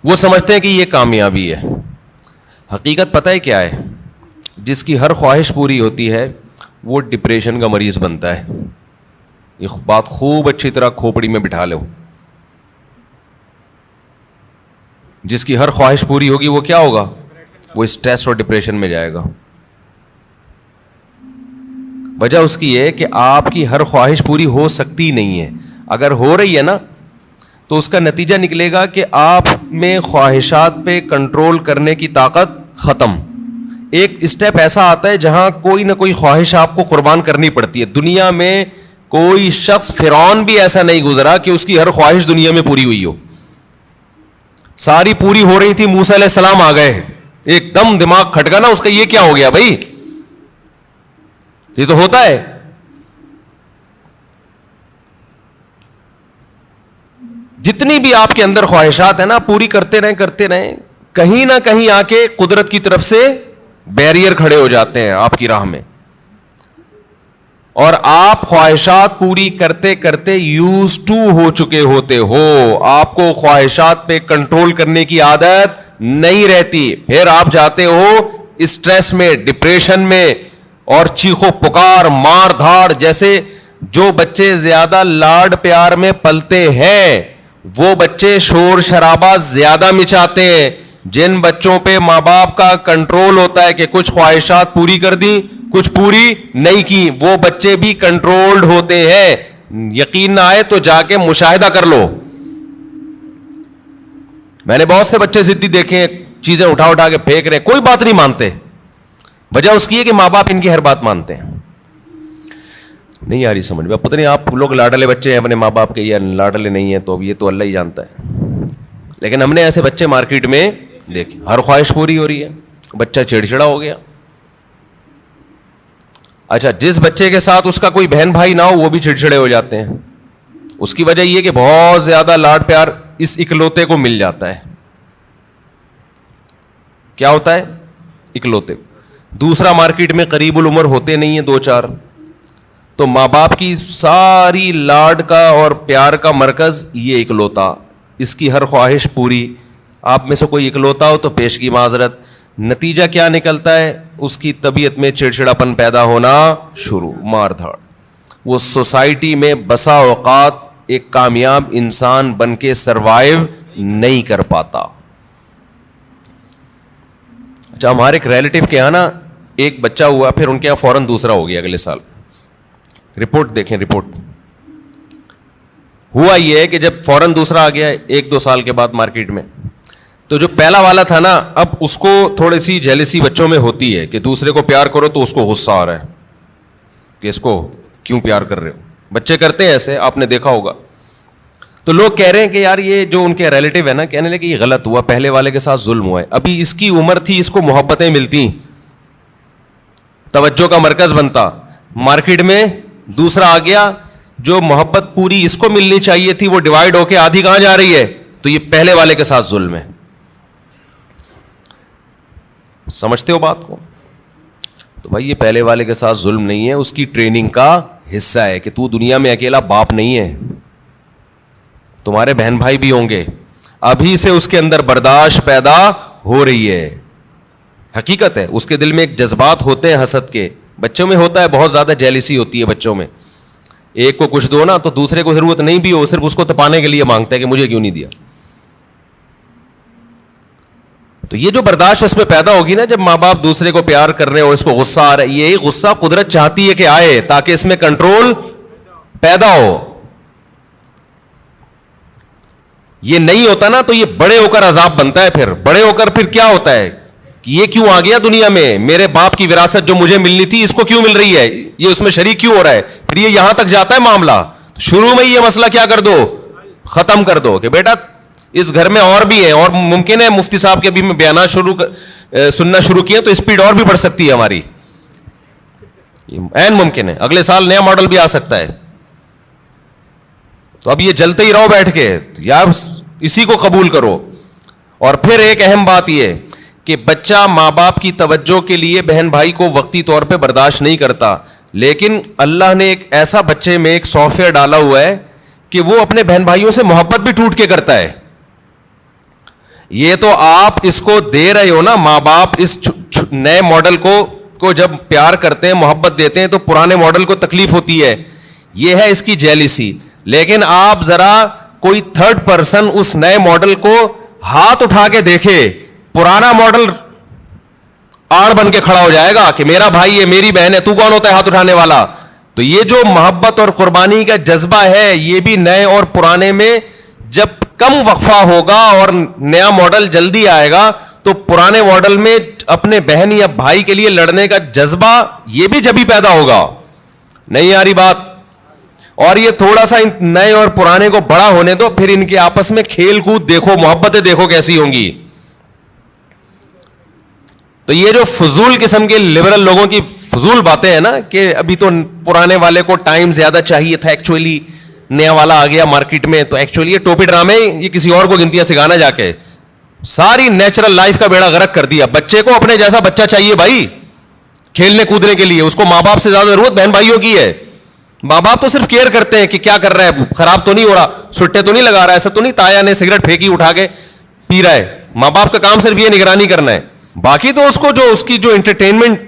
وہ سمجھتے ہیں کہ یہ کامیابی ہے. حقیقت پتہ ہے کیا ہے, جس کی ہر خواہش پوری ہوتی ہے وہ ڈپریشن کا مریض بنتا ہے. یہ بات خوب اچھی طرح کھوپڑی میں بٹھا لو. جس کی ہر خواہش پوری ہوگی وہ کیا ہوگا, وہ اسٹریس اور ڈپریشن میں جائے گا. وجہ اس کی ہے کہ آپ کی ہر خواہش پوری ہو سکتی نہیں ہے. اگر ہو رہی ہے نا تو اس کا نتیجہ نکلے گا کہ آپ میں خواہشات پہ کنٹرول کرنے کی طاقت ختم. ایک اسٹیپ ایسا آتا ہے جہاں کوئی نہ کوئی خواہش آپ کو قربان کرنی پڑتی ہے. دنیا میں کوئی شخص, فرعون بھی ایسا نہیں گزرا کہ اس کی ہر خواہش دنیا میں پوری ہوئی ہو. ساری پوری ہو رہی تھی, موسیٰ علیہ السلام آ گئے, ایک دم دماغ کھٹکا نا اس کا, یہ کیا ہو گیا بھائی, یہ تو ہوتا ہے. جتنی بھی آپ کے اندر خواہشات ہیں نا, پوری کرتے رہیں, کہیں نہ کہیں آ کے قدرت کی طرف سے بیریئر کھڑے ہو جاتے ہیں آپ کی راہ میں, اور آپ خواہشات پوری کرتے کرتے یوز ٹو ہو چکے ہوتے ہو. آپ کو خواہشات پہ کنٹرول کرنے کی عادت نہیں رہتی. پھر آپ جاتے ہو اسٹریس میں, ڈپریشن میں, اور چیخو پکار, مار دھاڑ. جیسے جو بچے زیادہ لاڈ پیار میں پلتے ہیں وہ بچے شور شرابہ زیادہ مچاتے ہیں. جن بچوں پہ ماں باپ کا کنٹرول ہوتا ہے کہ کچھ خواہشات پوری کر دیں, کچھ پوری نہیں کی, وہ بچے بھی کنٹرولڈ ہوتے ہیں. یقین نہ آئے تو جا کے مشاہدہ کر لو. میں نے بہت سے بچے ضدی دیکھے, چیزیں اٹھا کے پھینک رہے, کوئی بات نہیں مانتے. وجہ اس کی ہے کہ ماں باپ ان کی ہر بات مانتے ہیں. نہیں آ رہی سمجھ میں, پتہ نہیں آپ لوگ لاڈلے بچے ہیں اپنے ماں باپ کے یا لاڈلے نہیں ہیں, تو یہ تو اللہ ہی جانتا ہے. لیکن ہم نے ایسے بچے مارکیٹ میں دیکھے, ہر خواہش پوری ہو رہی ہے, بچہ چڑچڑا ہو گیا. اچھا, جس بچے کے ساتھ اس کا کوئی بہن بھائی نہ ہو وہ بھی چڑچڑے ہو جاتے ہیں. اس کی وجہ یہ کہ بہت زیادہ لاڈ پیار اس اکلوتے کو مل جاتا ہے. کیا ہوتا ہے, اکلوتے. دوسرا مارکیٹ میں قریب العمر ہوتے نہیں ہیں, 2-4, تو ماں باپ کی ساری لاڈ کا اور پیار کا مرکز یہ اکلوتا. اس کی ہر خواہش پوری. آپ میں سے کوئی اکلوتا ہو تو پیش کی معذرت. نتیجہ کیا نکلتا ہے, اس کی طبیعت میں چڑچڑاپن پیدا ہونا شروع, مار دھاڑ. وہ سوسائٹی میں بسا اوقات ایک کامیاب انسان بن کے سروائیو نہیں کر پاتا. اچھا, ہمارے ایک ریلیٹیو کے یہاں نا ایک بچہ ہوا, پھر ان کے یہاں فوراً دوسرا ہو گیا اگلے سال. رپورٹ دیکھیں, رپورٹ. ہوا یہ ہے کہ جب فوراً دوسرا آ گیا 1-2 سال کے بعد مارکیٹ میں, تو جو پہلا والا تھا نا, اب اس کو تھوڑی سی جیلسی بچوں میں ہوتی ہے کہ دوسرے کو پیار کرو تو اس کو غصہ آ رہا ہے کہ اس کو کیوں پیار کر رہے ہو. بچے کرتے ہیں ایسے, آپ نے دیکھا ہوگا. تو لوگ کہہ رہے ہیں کہ یار یہ جو ان کے ریلیٹیو ہے نا, کہنے لگے یہ غلط ہوا, پہلے والے کے ساتھ ظلم ہوا ہے. ابھی اس کی عمر تھی, اس کو محبتیں ملتی, توجہ کا مرکز بنتا. مارکیٹ میں دوسرا آ گیا, جو محبت پوری اس کو ملنی چاہیے تھی وہ ڈیوائڈ ہو کے آدھی کہاں جا رہی ہے, تو یہ پہلے والے کے ساتھ ظلم ہے. سمجھتے ہو بات کو؟ تو بھائی یہ پہلے والے کے ساتھ ظلم نہیں ہے, اس کی ٹریننگ کا حصہ ہے کہ تو دنیا میں اکیلا باپ نہیں ہے, تمہارے بہن بھائی بھی ہوں گے. ابھی سے اس کے اندر برداشت پیدا ہو رہی ہے. حقیقت ہے, اس کے دل میں ایک جذبات ہوتے ہیں حسد کے. بچوں میں ہوتا ہے, بہت زیادہ جیلسی ہوتی ہے بچوں میں, ایک کو کچھ دو نا تو دوسرے کو ضرورت نہیں بھی ہو, صرف اس کو تپانے کے لیے مانگتا ہے کہ مجھے کیوں نہیں دیا. تو یہ جو برداشت اس میں پیدا ہوگی نا, جب ماں باپ دوسرے کو پیار کر رہے ہو, اس کو غصہ آ رہا ہے, یہی غصہ قدرت چاہتی ہے کہ آئے تاکہ اس میں کنٹرول پیدا ہو. یہ نہیں ہوتا نا تو یہ بڑے ہو کر عذاب بنتا ہے. پھر بڑے ہو کر پھر کیا ہوتا ہے کہ یہ کیوں آ گیا دنیا میں, میرے باپ کی وراثت جو مجھے ملنی تھی اس کو کیوں مل رہی ہے, یہ اس میں شریک کیوں ہو رہا ہے. پھر یہ یہاں تک جاتا ہے معاملہ. شروع میں یہ مسئلہ کیا کر دو, ختم کر دو کہ بیٹا اس گھر میں اور بھی ہیں, اور ممکن ہے مفتی صاحب کے بھی میں بیانات سننا شروع کیے تو اسپیڈ اور بھی بڑھ سکتی ہے ہماری, عین ممکن ہے. اگلے سال نیا ماڈل بھی آ سکتا ہے. تو اب یہ جلتے ہی رہو بیٹھ کے, یا اسی کو قبول کرو. اور پھر ایک اہم بات یہ کہ بچہ ماں باپ کی توجہ کے لیے بہن بھائی کو وقتی طور پہ برداشت نہیں کرتا, لیکن اللہ نے ایک ایسا بچے میں ایک سافٹ ویئر ڈالا ہوا ہے کہ وہ اپنے بہن بھائیوں سے محبت بھی ٹوٹ کے کرتا ہے. یہ تو آپ اس کو دے رہے ہو نا, ماں باپ اس نئے ماڈل کو جب پیار کرتے ہیں, محبت دیتے ہیں, تو پرانے ماڈل کو تکلیف ہوتی ہے. یہ ہے اس کی جیلیسی. لیکن آپ ذرا کوئی تھرڈ پرسن اس نئے ماڈل کو ہاتھ اٹھا کے دیکھے, پرانا ماڈل آڑ بن کے کھڑا ہو جائے گا کہ میرا بھائی ہے, میری بہن ہے, تو کون ہوتا ہے ہاتھ اٹھانے والا. تو یہ جو محبت اور قربانی کا جذبہ ہے, یہ بھی نئے اور پرانے میں جب کم وقفہ ہوگا اور نیا ماڈل جلدی آئے گا, تو پرانے ماڈل میں اپنے بہن یا بھائی کے لیے لڑنے کا جذبہ یہ بھی جبھی پیدا ہوگا. نہیں آ رہی بات؟ اور یہ تھوڑا سا نئے اور پرانے کو بڑا ہونے دو, پھر ان کے آپس میں کھیل کود دیکھو, محبتیں دیکھو کیسی ہوں گی. تو یہ جو فضول قسم کے لبرل لوگوں کی فضول باتیں ہیں نا کہ ابھی تو پرانے والے کو ٹائم زیادہ چاہیے تھا, ایکچولی نیا والا آ گیا مارکیٹ میں, تو ایکچولی یہ ٹوپی ڈرامے یہ کسی اور کو گنتیاں سکھانا جا کے ساری نیچرل لائف کا بیڑا غرق کر دیا. بچے کو اپنے جیسا بچہ چاہیے بھائی کھیلنے کودنے کے لیے, اس کو ماں باپ سے زیادہ ضرورت بہن بھائیوں کی ہے. ماں باپ تو صرف کیئر کرتے ہیں کہ کیا کر رہا ہے, خراب تو نہیں ہو رہا, سٹے تو نہیں لگا رہا, ایسا تو نہیں تایا نے سگریٹ پھینکی اٹھا کے پی رہا ہے. ماں باپ کا کام صرف یہ نگرانی کرنا ہے. باقی تو اس کو جو اس کی جو انٹرٹینمنٹ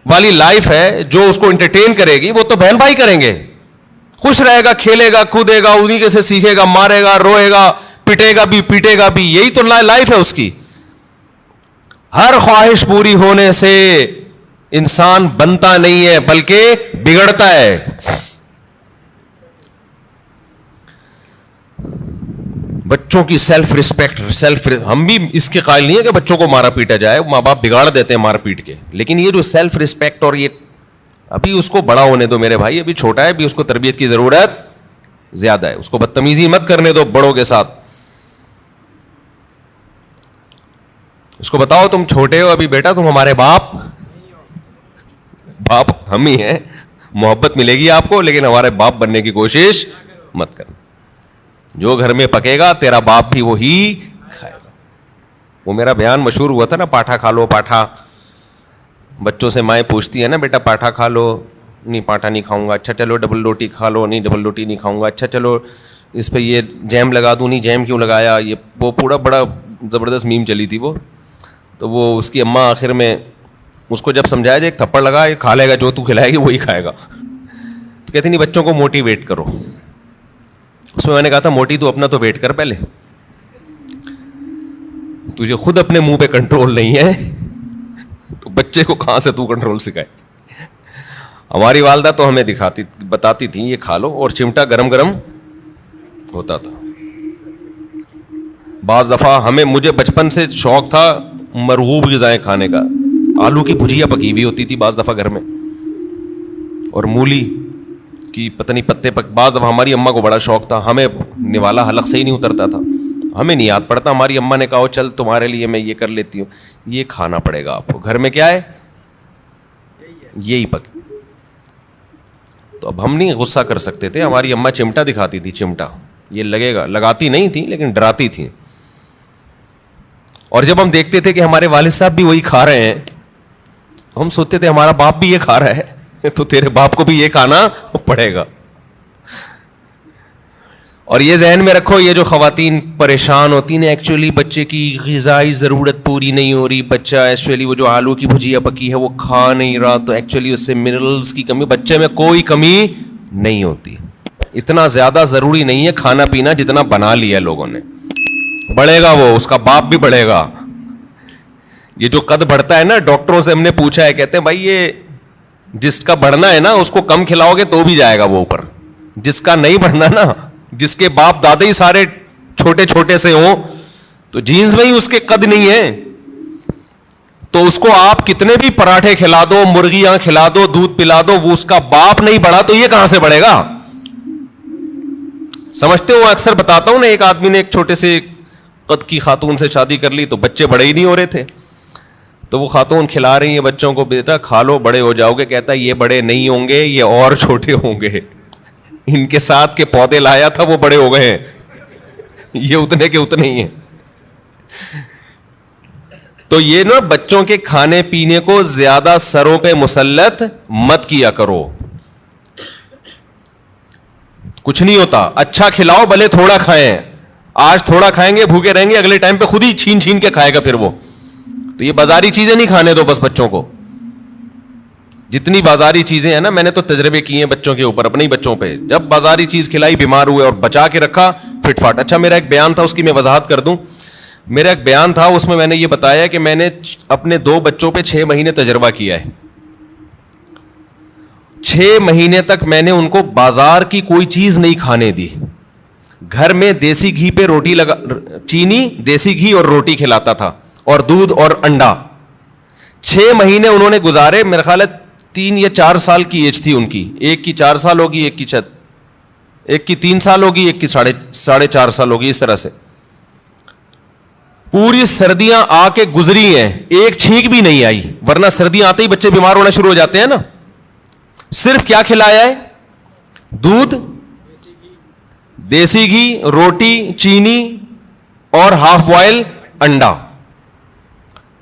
والی لائف ہے, جو اس کو انٹرٹین کرے گی, وہ تو بہن بھائی کریں گے. خوش رہے گا, کھیلے گا, کودے گا, انہی کے سے سیکھے گا, مارے گا, روئے گا, پٹے گا بھی, پیٹے گا بھی. یہی تو لائف ہے اس کی. ہر خواہش پوری ہونے سے انسان بنتا نہیں ہے بلکہ بگڑتا ہے. بچوں کی سیلف ریسپیکٹ, ہم بھی اس کے قائل نہیں ہے کہ بچوں کو مارا پیٹا جائے, ماں باپ بگاڑ دیتے ہیں مار پیٹ کے, لیکن یہ جو سیلف ریسپیکٹ اور یہ ابھی اس کو بڑا ہونے دو میرے بھائی, ابھی چھوٹا ہے, ابھی اس کو تربیت کی ضرورت زیادہ ہے. اس کو بدتمیزی مت کرنے دو بڑوں کے ساتھ. اس کو بتاؤ تم چھوٹے ہو ابھی بیٹا, تم ہمارے باپ ہم ہی ہیں, محبت ملے گی آپ کو, لیکن ہمارے باپ بننے کی کوشش مت کرنا. جو گھر میں پکے گا تیرا باپ بھی وہی کھائے گا. وہ میرا بیان مشہور ہوا تھا نا, پاٹھا کھا لو پاٹھا. بچوں سے مائیں پوچھتی ہے نا, بیٹا پاٹھا کھا لو, نہیں پاٹھا نہیں کھاؤں گا. اچھا چلو ڈبل روٹی کھا لو, نہیں ڈبل روٹی نہیں کھاؤں گا. اچھا چلو اس پہ یہ جیم لگا دوں, نہیں جیم کیوں لگایا. یہ وہ پورا بڑا زبردست میم چلی تھی وہ. تو وہ اس کی اماں آخر میں اس کو جب سمجھایا جائے, ایک تھپڑ لگا, یہ کھا لے گا, جو تو کھلائے گی وہی کھائے گا. تو کہتی نہیں بچوں کو موٹیویٹ کرو. اس میں نے کہا تھا موٹی تو اپنا تو ویٹ کر پہلے, تجھے خود اپنے منہ پہ کنٹرول نہیں ہے تو بچے کو کہاں سے تو کنٹرول سکھائے. ہماری والدہ تو ہمیں بتاتی تھی یہ کھا لو, اور چمٹا گرم گرم ہوتا تھا. بعض دفعہ مجھے بچپن سے شوق تھا مرغوب غذائیں کھانے کا. آلو کی بھجیا پکی ہوئی ہوتی تھی بعض دفعہ گھر میں, اور مولی کی پتہ نہیں پتے بعض دفعہ ہماری اماں کو بڑا شوق تھا. ہمیں نوالا حلق سے ہی نہیں اترتا تھا, ہمیں نہیں یاد پڑتا. ہماری اماں نے کہا چل تمہارے لیے میں یہ کر لیتی ہوں, یہ کھانا پڑے گا آپ کو. گھر میں کیا ہے, یہی پک. تو اب ہم نہیں غصہ کر سکتے تھے. ہماری اماں چمٹا دکھاتی تھی, چمٹا یہ لگے گا, لگاتی نہیں تھی لیکن ڈراتی تھی. اور جب ہم دیکھتے تھے کہ ہمارے والد صاحب بھی وہی کھا رہے ہیں, ہم سوچتے تھے ہمارا باپ بھی یہ کھا رہا ہے تو تیرے باپ کو بھی یہ کھانا پڑے گا. اور یہ ذہن میں رکھو, یہ جو خواتین پریشان ہوتی ہیں ایکچولی بچے کی غذائی ضرورت پوری نہیں ہو رہی, بچہ ایکچولی وہ جو آلو کی بھجیا پکی ہے وہ کھا نہیں رہا, تو ایکچولی اس سے منرلز کی کمی, بچے میں کوئی کمی نہیں ہوتی. اتنا زیادہ ضروری نہیں ہے کھانا پینا جتنا بنا لیا لوگوں نے. بڑھے گا وہ, اس کا باپ بھی بڑھے گا. یہ جو قد بڑھتا ہے نا, ڈاکٹروں سے ہم نے پوچھا ہے, کہتے ہیں بھائی یہ جس کا بڑھنا ہے نا اس کو کم کھلاؤ گے تو بھی جائے گا وہ اوپر. جس کا نہیں بڑھنا نا, جس کے باپ دادا ہی سارے چھوٹے چھوٹے سے ہوں تو جینز میں ہی اس کے قد نہیں ہے, تو اس کو آپ کتنے بھی پراٹھے کھلا دو, مرغیاں کھلا دو, دودھ پلا دو, وہ اس کا باپ نہیں بڑھا تو یہ کہاں سے بڑھے گا. سمجھتے ہو, اکثر بتاتا ہوں نا, ایک آدمی نے ایک چھوٹے سے قد کی خاتون سے شادی کر لی تو بچے بڑے ہی نہیں ہو رہے تھے, تو وہ خاتون کھلا رہی ہے بچوں کو, بیٹا کھا لو بڑے ہو جاؤ گے. کہتا ہے یہ بڑے نہیں ہوں گے, یہ اور چھوٹے ہوں گے. ان کے ساتھ کے پودے لایا تھا وہ بڑے ہو گئے ہیں, یہ اتنے کے اتنے ہی ہیں. تو یہ نا بچوں کے کھانے پینے کو زیادہ سروں پہ مسلط مت کیا کرو. کچھ نہیں ہوتا, اچھا کھلاؤ بھلے تھوڑا کھائیں. آج تھوڑا کھائیں گے بھوکے رہیں گے, اگلے ٹائم پہ خود ہی چھین چھین کے کھائے گا پھر وہ. تو یہ بازاری چیزیں نہیں کھانے دو بس بچوں کو. جتنی بازاری چیزیں ہیں نا, میں نے تو تجربے کیے ہیں بچوں کے اوپر, اپنے ہی بچوں پہ. جب بازاری چیز کھلائی بیمار ہوئے, اور بچا کے رکھا فٹ فاٹ. اچھا میرا ایک بیان تھا, اس کی میں وضاحت کر دوں. میرا ایک بیان تھا, اس میں نے یہ بتایا کہ میں نے اپنے 2 بچوں پہ 6 مہینے تجربہ کیا ہے. 6 مہینے تک میں نے ان کو بازار کی کوئی چیز نہیں کھانے دی. گھر میں دیسی گھی پہ روٹی لگا, چینی, دیسی گھی اور روٹی کھلاتا تھا, اور دودھ اور انڈا. 6 مہینے انہوں نے گزارے. میرا خیال ہے 3 یا 4 سال کی ایج تھی ان کی. ایک کی 4 سال ہوگی, ایک کی 3 سال ہوگی, ایک کی 4.5 سال ہوگی, اس طرح سے. پوری سردیاں آ کے گزری ہیں, ایک چھینک بھی نہیں آئی. ورنہ سردیاں آتے ہی بچے بیمار ہونا شروع ہو جاتے ہیں نا. صرف کیا کھلایا ہے؟ دودھ, دیسی گھی, روٹی, چینی اور ہاف بوائل انڈا.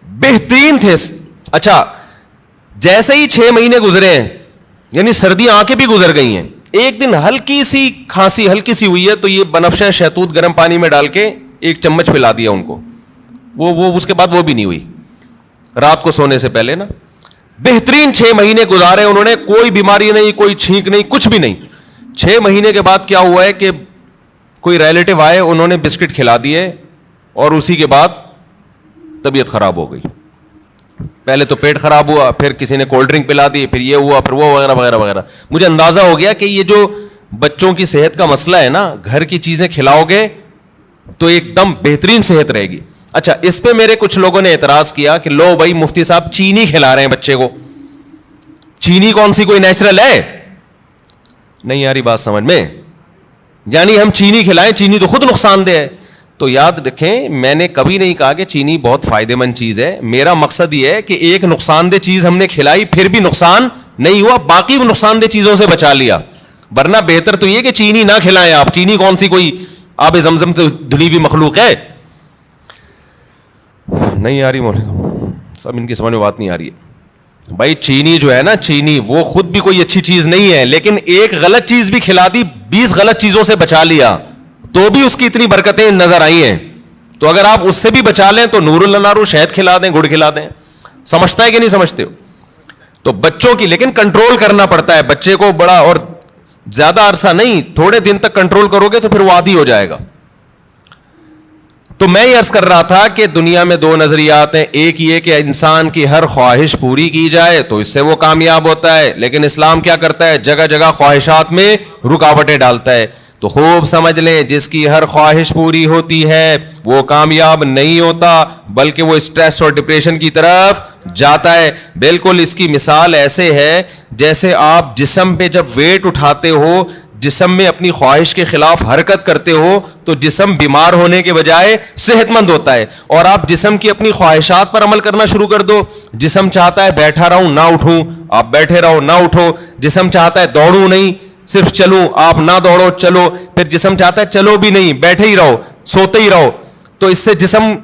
بہترین تھے. اچھا جیسے ہی 6 مہینے گزرے ہیں, یعنی سردیاں آ کے بھی گزر گئی ہیں, ایک دن ہلکی سی کھانسی ہلکی سی ہوئی ہے تو یہ بنفشہ شہتوت گرم پانی میں ڈال کے 1 چمچ پلا دیا ان کو. وہ اس کے بعد وہ بھی نہیں ہوئی رات کو سونے سے پہلے نا. بہترین 6 مہینے گزارے انہوں نے, کوئی بیماری نہیں, کوئی چھینک نہیں, کچھ بھی نہیں. 6 مہینے کے بعد کیا ہوا ہے کہ کوئی ریلیٹو آئے, انہوں نے بسکٹ کھلا دیے, اور اسی کے بعد طبیعت خراب ہو گئی. پہلے تو پیٹ خراب ہوا, پھر کسی نے کولڈ ڈرنک پلا دی, پھر یہ ہوا, پھر وہ وغیرہ وغیرہ وغیرہ. مجھے اندازہ ہو گیا کہ یہ جو بچوں کی صحت کا مسئلہ ہے نا, گھر کی چیزیں کھلاؤ گے تو ایک دم بہترین صحت رہے گی. اچھا اس پہ میرے کچھ لوگوں نے اعتراض کیا کہ لو بھائی مفتی صاحب چینی کھلا رہے ہیں بچے کو, چینی کون سی کوئی نیچرل ہے؟ نہیں یاری بات سمجھ میں, یعنی ہم چینی کھلائیں, چینی تو خود نقصان دہ ہے. تو یاد رکھیں میں نے کبھی نہیں کہا کہ چینی بہت فائدے مند چیز ہے. میرا مقصد یہ ہے کہ ایک نقصان دہ چیز ہم نے کھلائی پھر بھی نقصان نہیں ہوا, باقی نقصان دہ چیزوں سے بچا لیا. ورنہ بہتر تو یہ کہ چینی نہ کھلائیں آپ. چینی کون سی کوئی آب زمزم تو دھلی ہوئی مخلوق ہے؟ نہیں آ رہی سب ان کی سمجھ میں بات نہیں آ رہی ہے. بھائی چینی جو ہے نا, چینی وہ خود بھی کوئی اچھی چیز نہیں ہے, لیکن ایک غلط چیز بھی کھلا دی, 20 غلط چیزوں سے بچا لیا, تو بھی اس کی اتنی برکتیں نظر آئی ہیں. تو اگر آپ اس سے بھی بچا لیں تو نور النارو شہد کھلا دیں, گڑ کھلا دیں. سمجھتا ہے کہ نہیں سمجھتے ہو؟ تو بچوں کی لیکن کنٹرول کرنا پڑتا ہے. بچے کو بڑا اور زیادہ عرصہ نہیں, تھوڑے دن تک کنٹرول کرو گے تو پھر وہ عادی ہو جائے گا. تو میں یہ عرض کر رہا تھا کہ دنیا میں 2 نظریات ہیں. ایک یہ کہ انسان کی ہر خواہش پوری کی جائے تو اس سے وہ کامیاب ہوتا ہے, لیکن اسلام کیا کرتا ہے؟ جگہ جگہ خواہشات میں رکاوٹیں ڈالتا ہے. تو خوب سمجھ لیں, جس کی ہر خواہش پوری ہوتی ہے وہ کامیاب نہیں ہوتا, بلکہ وہ اسٹریس اور ڈپریشن کی طرف جاتا ہے. بالکل اس کی مثال ایسے ہے جیسے آپ جسم پہ جب ویٹ اٹھاتے ہو, جسم میں اپنی خواہش کے خلاف حرکت کرتے ہو تو جسم بیمار ہونے کے بجائے صحت مند ہوتا ہے. اور آپ جسم کی اپنی خواہشات پر عمل کرنا شروع کر دو, جسم چاہتا ہے بیٹھا رہوں نہ اٹھوں, آپ بیٹھے رہو نہ اٹھو. جسم چاہتا ہے دوڑوں نہیں, صرف چلوں, آپ نہ دوڑو چلو. پھر جسم چاہتا ہے چلو بھی نہیں, بیٹھے ہی رہو, سوتے ہی رہو. تو اس سے جسم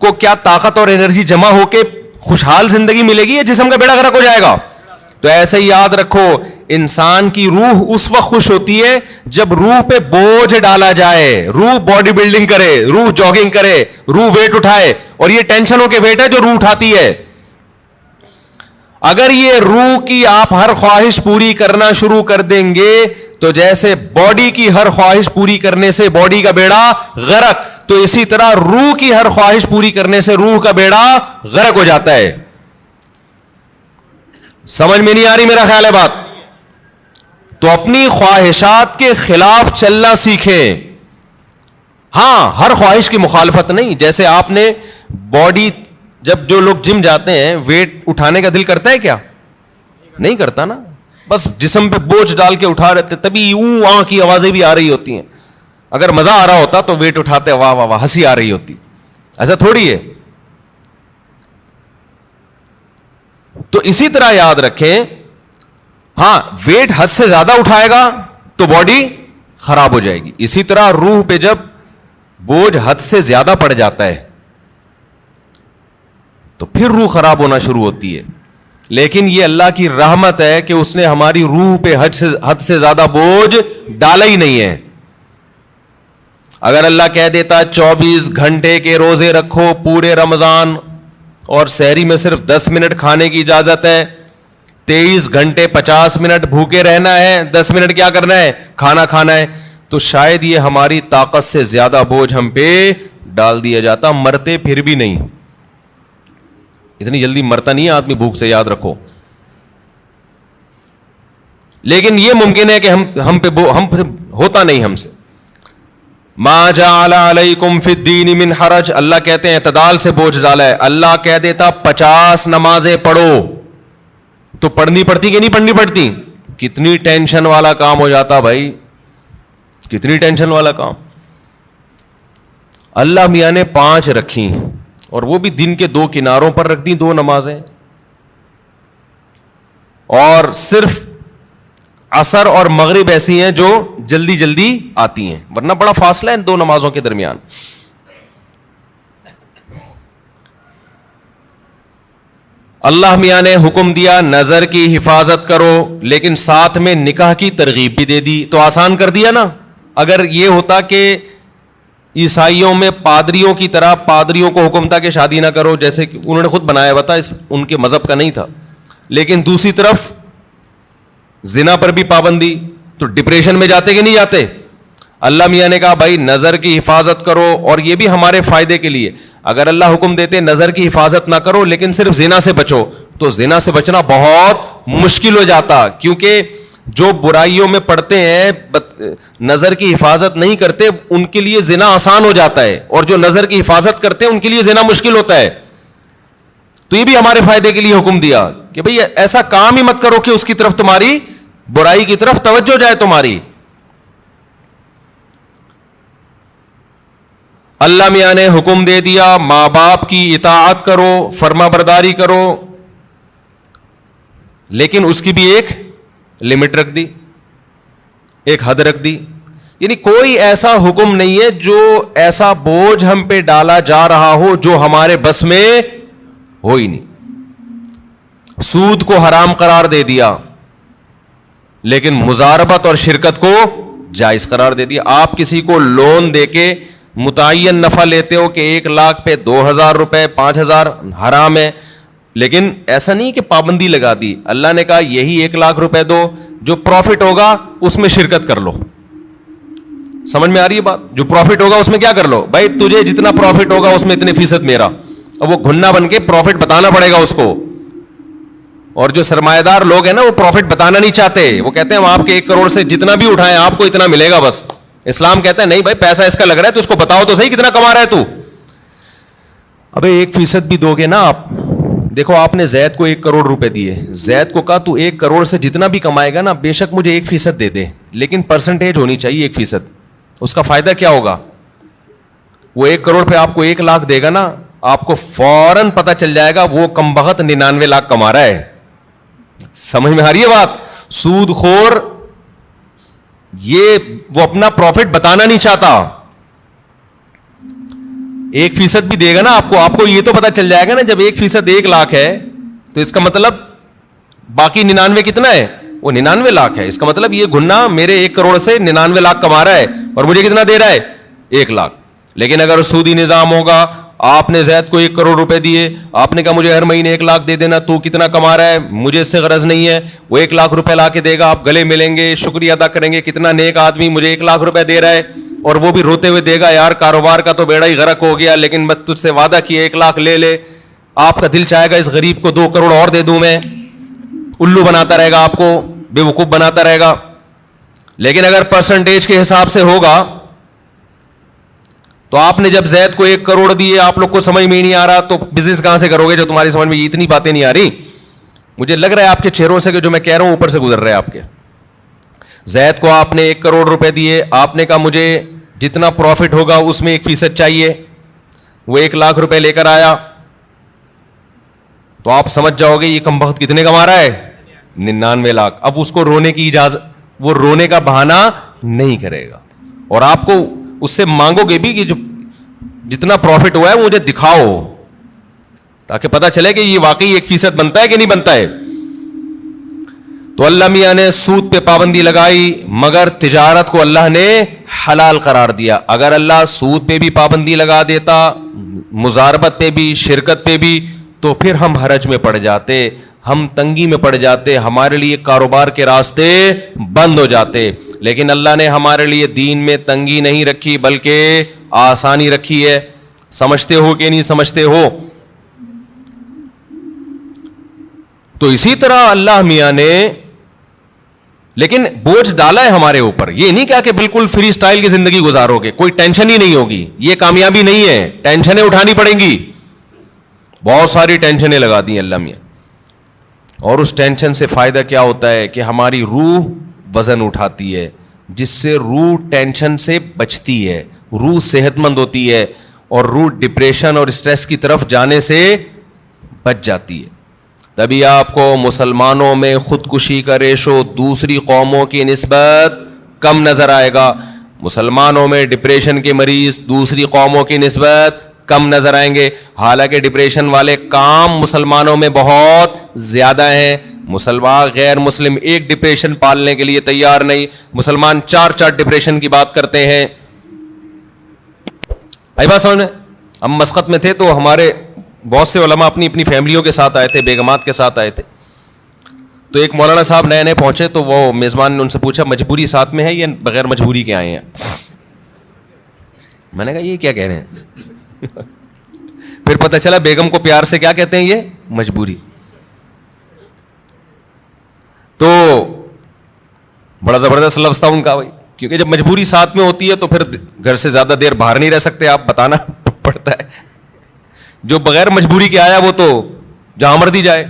کو کیا طاقت اور انرجی جمع ہو کے خوشحال زندگی ملے گی, یا جسم کا بیڑا غرق ہو جائے گا؟ تو ایسے ہی یاد رکھو, انسان کی روح اس وقت خوش ہوتی ہے جب روح پہ بوجھ ڈالا جائے, روح باڈی بلڈنگ کرے, روح جاگنگ کرے, روح ویٹ اٹھائے. اور یہ ٹینشنوں کے ویٹ ہے جو روح اٹھاتی ہے. اگر یہ روح کی آپ ہر خواہش پوری کرنا شروع کر دیں گے تو جیسے باڈی کی ہر خواہش پوری کرنے سے باڈی کا بیڑا غرق، تو اسی طرح روح کی ہر خواہش پوری کرنے سے روح کا بیڑا غرق ہو جاتا ہے. سمجھ میں نہیں آ رہی میرا خیال ہے بات؟ تو اپنی خواہشات کے خلاف چلنا سیکھیں. ہاں ہر خواہش کی مخالفت نہیں. جیسے آپ نے باڈی، جب جو لوگ جم جاتے ہیں ویٹ اٹھانے کا دل کرتا ہے کیا؟ نہیں کرتا نا. بس جسم پہ بوجھ ڈال کے اٹھا رہتے، تبھی اوں کی آوازیں بھی آ رہی ہوتی ہیں. اگر مزہ آ رہا ہوتا تو ویٹ اٹھاتے واہ واہ واہ ہنسی آ رہی ہوتی. ایسا تھوڑی ہے. تو اسی طرح یاد رکھیں، ہاں ویٹ حد سے زیادہ اٹھائے گا تو باڈی خراب ہو جائے گی. اسی طرح روح پہ جب بوجھ حد سے زیادہ پڑ جاتا ہے تو پھر روح خراب ہونا شروع ہوتی ہے. لیکن یہ اللہ کی رحمت ہے کہ اس نے ہماری روح پہ حد سے زیادہ بوجھ ڈالا ہی نہیں ہے. اگر اللہ کہہ دیتا 24 گھنٹے کے روزے رکھو پورے رمضان اور سحری میں صرف 10 منٹ کھانے کی اجازت ہے، 23 گھنٹے 50 منٹ بھوکے رہنا ہے، 10 منٹ کیا کرنا ہے؟ کھانا کھانا ہے، تو شاید یہ ہماری طاقت سے زیادہ بوجھ ہم پہ ڈال دیا جاتا. مرتے پھر بھی نہیں، اتنی جلدی مرتا نہیں ہے آدمی بھوک سے، یاد رکھو. لیکن یہ ممکن ہے کہ ہم پہ ہوتا نہیں ہم سے. ما جعل علیکم فی الدین من حرج، اللہ کہتے ہیں اعتدال سے بوجھ ڈالا ہے. اللہ کہہ دیتا 50 نمازیں پڑھو تو پڑھنی پڑتی کہ نہیں پڑھنی پڑتی؟ کتنی ٹینشن والا کام ہو جاتا بھائی، کتنی ٹینشن والا کام. اللہ میاں نے 5 رکھی اور وہ بھی دن کے 2 کناروں پر رکھ دی 2 نمازیں، اور صرف عصر اور مغرب ایسی ہیں جو جلدی جلدی آتی ہیں، ورنہ بڑا فاصلہ ہے ان 2 نمازوں کے درمیان. اللہ میاں نے حکم دیا نظر کی حفاظت کرو، لیکن ساتھ میں نکاح کی ترغیب بھی دے دی، تو آسان کر دیا نا. اگر یہ ہوتا کہ عیسائیوں میں پادریوں کی طرح پادریوں کو حکم تھا کہ شادی نہ کرو، جیسے کہ انہوں نے خود بنایا ہوا تھا، ان کے مذہب کا نہیں تھا، لیکن دوسری طرف زنا پر بھی پابندی، تو ڈپریشن میں جاتے کہ نہیں جاتے؟ اللہ میاں نے کہا بھائی نظر کی حفاظت کرو، اور یہ بھی ہمارے فائدے کے لیے. اگر اللہ حکم دیتے نظر کی حفاظت نہ کرو لیکن صرف زنا سے بچو، تو زنا سے بچنا بہت مشکل ہو جاتا. کیونکہ جو برائیوں میں پڑتے ہیں نظر کی حفاظت نہیں کرتے ان کے لیے زنا آسان ہو جاتا ہے، اور جو نظر کی حفاظت کرتے ہیں ان کے لیے زنا مشکل ہوتا ہے. تو یہ بھی ہمارے فائدے کے لیے حکم دیا کہ بھئی ایسا کام ہی مت کرو کہ اس کی طرف تمہاری برائی کی طرف توجہ جائے تمہاری. اللہ میاں نے حکم دے دیا ماں باپ کی اطاعت کرو، فرما برداری کرو، لیکن اس کی بھی ایک لمٹ رکھ دی، ایک حد رکھ دی. یعنی کوئی ایسا حکم نہیں ہے جو ایسا بوجھ ہم پہ ڈالا جا رہا ہو جو ہمارے بس میں ہو ہی نہیں. سود کو حرام قرار دے دیا لیکن مزاربت اور شرکت کو جائز قرار دے دیا. آپ کسی کو لون دے کے متعین نفع لیتے ہو کہ 1 لاکھ پہ 2,000 روپے 5,000 حرام ہے، لیکن ایسا نہیں کہ پابندی لگا دی. اللہ نے کہا یہی 1 لاکھ روپے دو، جو پروفٹ ہوگا اس میں شرکت کر لو. سمجھ میں آ رہی ہے بات؟ جو پروفٹ ہوگا اس میں کیا کر لو بھائی، تجھے جتنا پروفٹ ہوگا اس میں اتنے فیصد میرا. اور وہ گھننا بن کے پروفٹ بتانا پڑے گا اس کو. اور جو سرمایہ دار لوگ ہیں نا وہ پروفٹ بتانا نہیں چاہتے، وہ کہتے ہیں ہم آپ کے 1 کروڑ سے جتنا بھی اٹھائیں آپ کو اتنا ملے گا بس. اسلام کہتا ہے نہیں بھائی پیسہ اس کا لگ رہا ہے تو اس کو بتاؤ تو صحیح کتنا کما رہا ہے تو. ابے 1% بھی دو گے نا آپ. دیکھو آپ نے زید کو 1 کروڑ روپے دیے، زید کو کہا تو 1 کروڑ سے جتنا بھی کمائے گا نا بے شک مجھے 1% دے دے، لیکن پرسنٹیج ہونی چاہیے 1%. اس کا فائدہ کیا ہوگا؟ وہ 1 کروڑ پہ آپ کو 1 لاکھ دے گا نا، آپ کو فوراً پتہ چل جائے گا وہ کم بخت 99 لاکھ کما رہا ہے. سمجھ میں آ رہی ہے بات؟ سود خور یہ وہ اپنا پروفٹ بتانا نہیں چاہتا. 1% بھی دے گا نا آپ کو یہ تو پتا چل جائے گا نا جب 1% 1 لاکھ ہے تو اس کا مطلب باقی 99 کتنا ہے؟ وہ 99 لاکھ ہے. اس کا مطلب یہ گھننا میرے 1 کروڑ سے 99 لاکھ کما رہا ہے اور مجھے کتنا دے رہا ہے؟ 1 لاکھ. لیکن اگر سودی نظام ہوگا آپ نے زید کو 1 کروڑ روپے دیے, آپ نے کہا مجھے ہر مہینے 1 لاکھ دے دینا, تو کتنا کما رہا ہے, مجھے اس سے غرض نہیں ہے. وہ 1 لاکھ روپے لا کے دے گا, آپ گلے ملیں گے, شکریہ ادا کریں گے, کتنا نیک آدمی مجھے 1 لاکھ روپے دے رہا ہے, اور وہ بھی روتے ہوئے دے گا, یار کاروبار کا تو بیڑا ہی غرق ہو گیا, لیکن میں تجھ سے وعدہ کیا 1 لاکھ لے لے. آپ کا دل چاہے گا اس غریب کو 2 کروڑ اور دے دوں میں, الو بناتا رہے گا, آپ کو بے وقوف بناتا رہے گا. لیکن اگر پرسنٹیج کے حساب سے ہوگا تو آپ نے جب زید کو 1 کروڑ دیے, آپ لوگ کو سمجھ میں ہی نہیں آ رہا, تو بزنس کہاں سے کرو گے جو تمہاری سمجھ میں اتنی باتیں نہیں آ رہی. مجھے لگ رہا ہے آپ کے چہروں سے کہ جو میں کہہ رہا ہوں اوپر سے گزر رہا ہے آپ کے. زید کو آپ نے 1 کروڑ روپے دیے, آپ نے کہا مجھے جتنا پروفٹ ہوگا اس میں 1% چاہیے. وہ 1 لاکھ روپے لے کر آیا, تو آپ سمجھ جاؤ گے یہ کمبخت کتنے کما رہا ہے, 99 لاکھ. اب اس کو رونے کی اجازت, وہ رونے کا بہانہ نہیں کرے گا, اور آپ کو اس سے مانگو گے بھی کہ جو جتنا پروفٹ ہوا ہے مجھے دکھاؤ, تاکہ پتہ چلے کہ یہ واقعی 1% بنتا ہے کہ نہیں بنتا ہے. تو اللہ میاں نے سود پہ پابندی لگائی, مگر تجارت کو اللہ نے حلال قرار دیا. اگر اللہ سود پہ بھی پابندی لگا دیتا, مزاربت پہ بھی, شرکت پہ بھی, تو پھر ہم حرج میں پڑ جاتے, ہم تنگی میں پڑ جاتے, ہمارے لیے کاروبار کے راستے بند ہو جاتے. لیکن اللہ نے ہمارے لیے دین میں تنگی نہیں رکھی بلکہ آسانی رکھی ہے. سمجھتے ہو کہ نہیں سمجھتے ہو؟ تو اسی طرح اللہ میاں نے لیکن بوجھ ڈالا ہے ہمارے اوپر. یہ نہیں کہا کہ بالکل فری سٹائل کی زندگی گزارو گے, کوئی ٹینشن ہی نہیں ہوگی. یہ کامیابی نہیں ہے, ٹینشنیں اٹھانی پڑیں گی. بہت ساری ٹینشنیں لگا دی اللہ میاں, اور اس ٹینشن سے فائدہ کیا ہوتا ہے کہ ہماری روح وزن اٹھاتی ہے, جس سے روح ٹینشن سے بچتی ہے, روح صحت مند ہوتی ہے, اور روح ڈپریشن اور اسٹریس کی طرف جانے سے بچ جاتی ہے. تبھی آپ کو مسلمانوں میں خودکشی کا ریشو دوسری قوموں کی نسبت کم نظر آئے گا. مسلمانوں میں ڈپریشن کے مریض دوسری قوموں کی نسبت کم نظر آئیں گے, حالانکہ ڈپریشن والے کام مسلمانوں میں بہت زیادہ ہیں. مسلمان غیر مسلم ایک ڈپریشن پالنے کے لیے تیار نہیں, مسلمان 4 ڈپریشن کی بات کرتے ہیں. آئی بات سمجھ میں؟ ہم مسقط میں تھے تو ہمارے بہت سے علماء اپنی اپنی فیملیوں کے ساتھ آئے تھے, بیگمات کے ساتھ آئے تھے. تو ایک مولانا صاحب نئے نئے پہنچے, تو وہ میزبان نے ان سے پوچھا مجبوری ساتھ میں ہے یا بغیر مجبوری کے آئے ہیں؟ میں نے کہا یہ کیا کہہ رہے ہیں؟ پھر پتہ چلا بیگم کو پیار سے کیا کہتے ہیں, یہ مجبوری. تو بڑا زبردست لفظ تھا ان کا بھائی, کیونکہ جب مجبوری ساتھ میں ہوتی ہے تو پھر گھر سے زیادہ دیر باہر نہیں رہ سکتے, آپ بتانا پڑتا ہے. جو بغیر مجبوری کے آیا وہ تو جہاں مرضی جائے.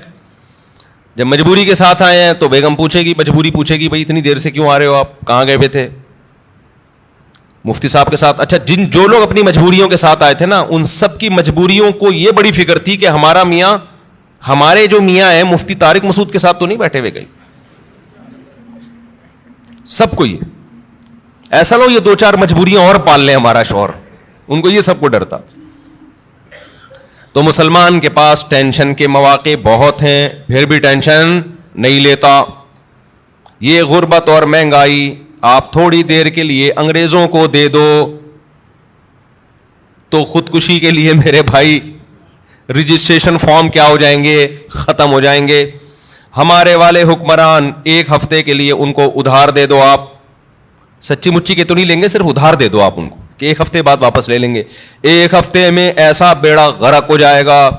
جب مجبوری کے ساتھ آئے ہیں تو بیگم پوچھے گی, مجبوری پوچھے گی بھائی اتنی دیر سے کیوں آ رہے ہو, آپ کہاں گئے ہوئے تھے؟ مفتی صاحب کے ساتھ. اچھا, جو لوگ اپنی مجبوریوں کے ساتھ آئے تھے نا, ان سب کی مجبوریوں کو یہ بڑی فکر تھی کہ ہمارا میاں, ہمارے جو میاں ہیں مفتی طارق مسعود کے ساتھ تو نہیں بیٹھے ہوئے گئے. سب کو یہ ایسا لو یہ 2-4 مجبوریاں اور پال لیں ہمارا شوہر, ان کو یہ سب کو ڈر تھا. تو مسلمان کے پاس ٹینشن کے مواقع بہت ہیں, پھر بھی ٹینشن نہیں لیتا. یہ غربت اور مہنگائی آپ تھوڑی دیر کے لیے انگریزوں کو دے دو تو خودکشی کے لیے میرے بھائی رجسٹریشن فارم کیا ہو جائیں گے, ختم ہو جائیں گے. ہمارے والے حکمران 1 ہفتے کے لیے ان کو ادھار دے دو, آپ سچی مچی کے تو نہیں لیں گے, صرف ادھار دے دو آپ ان کو کہ 1 ہفتے بعد واپس لے لیں گے. 1 ہفتے میں ایسا بیڑا غرق ہو جائے گا,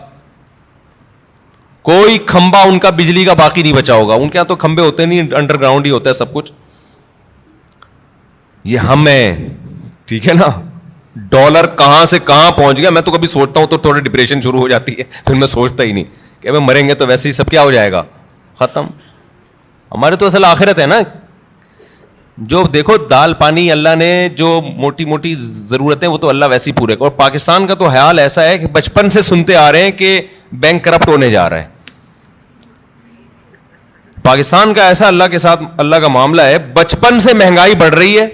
کوئی کھمبا ان کا بجلی کا باقی نہیں بچا ہوگا. ان کے یہاں تو کھمبے ہوتے نہیں, انڈر گراؤنڈ ہی ہوتا ہے سب کچھ. یہ ہم ہیں, ٹھیک ہے نا. ڈالر کہاں سے کہاں پہنچ گیا, میں تو کبھی سوچتا ہوں تو تھوڑی ڈپریشن شروع ہو جاتی ہے, پھر میں سوچتا ہی نہیں کہ ہمیں مریں گے تو ویسے ہی سب کیا ہو جائے گا, ختم. ہمارے تو اصل آخرت ہے نا. جو دیکھو دال پانی اللہ نے جو موٹی موٹی ضرورتیں وہ تو اللہ ویسے ہی پورے. اور پاکستان کا تو حال ایسا ہے کہ بچپن سے سنتے آ رہے ہیں کہ بینک کرپٹ ہونے جا رہا ہے. پاکستان کا ایسا اللہ کے ساتھ اللہ کا معاملہ ہے, بچپن سے مہنگائی بڑھ رہی ہے.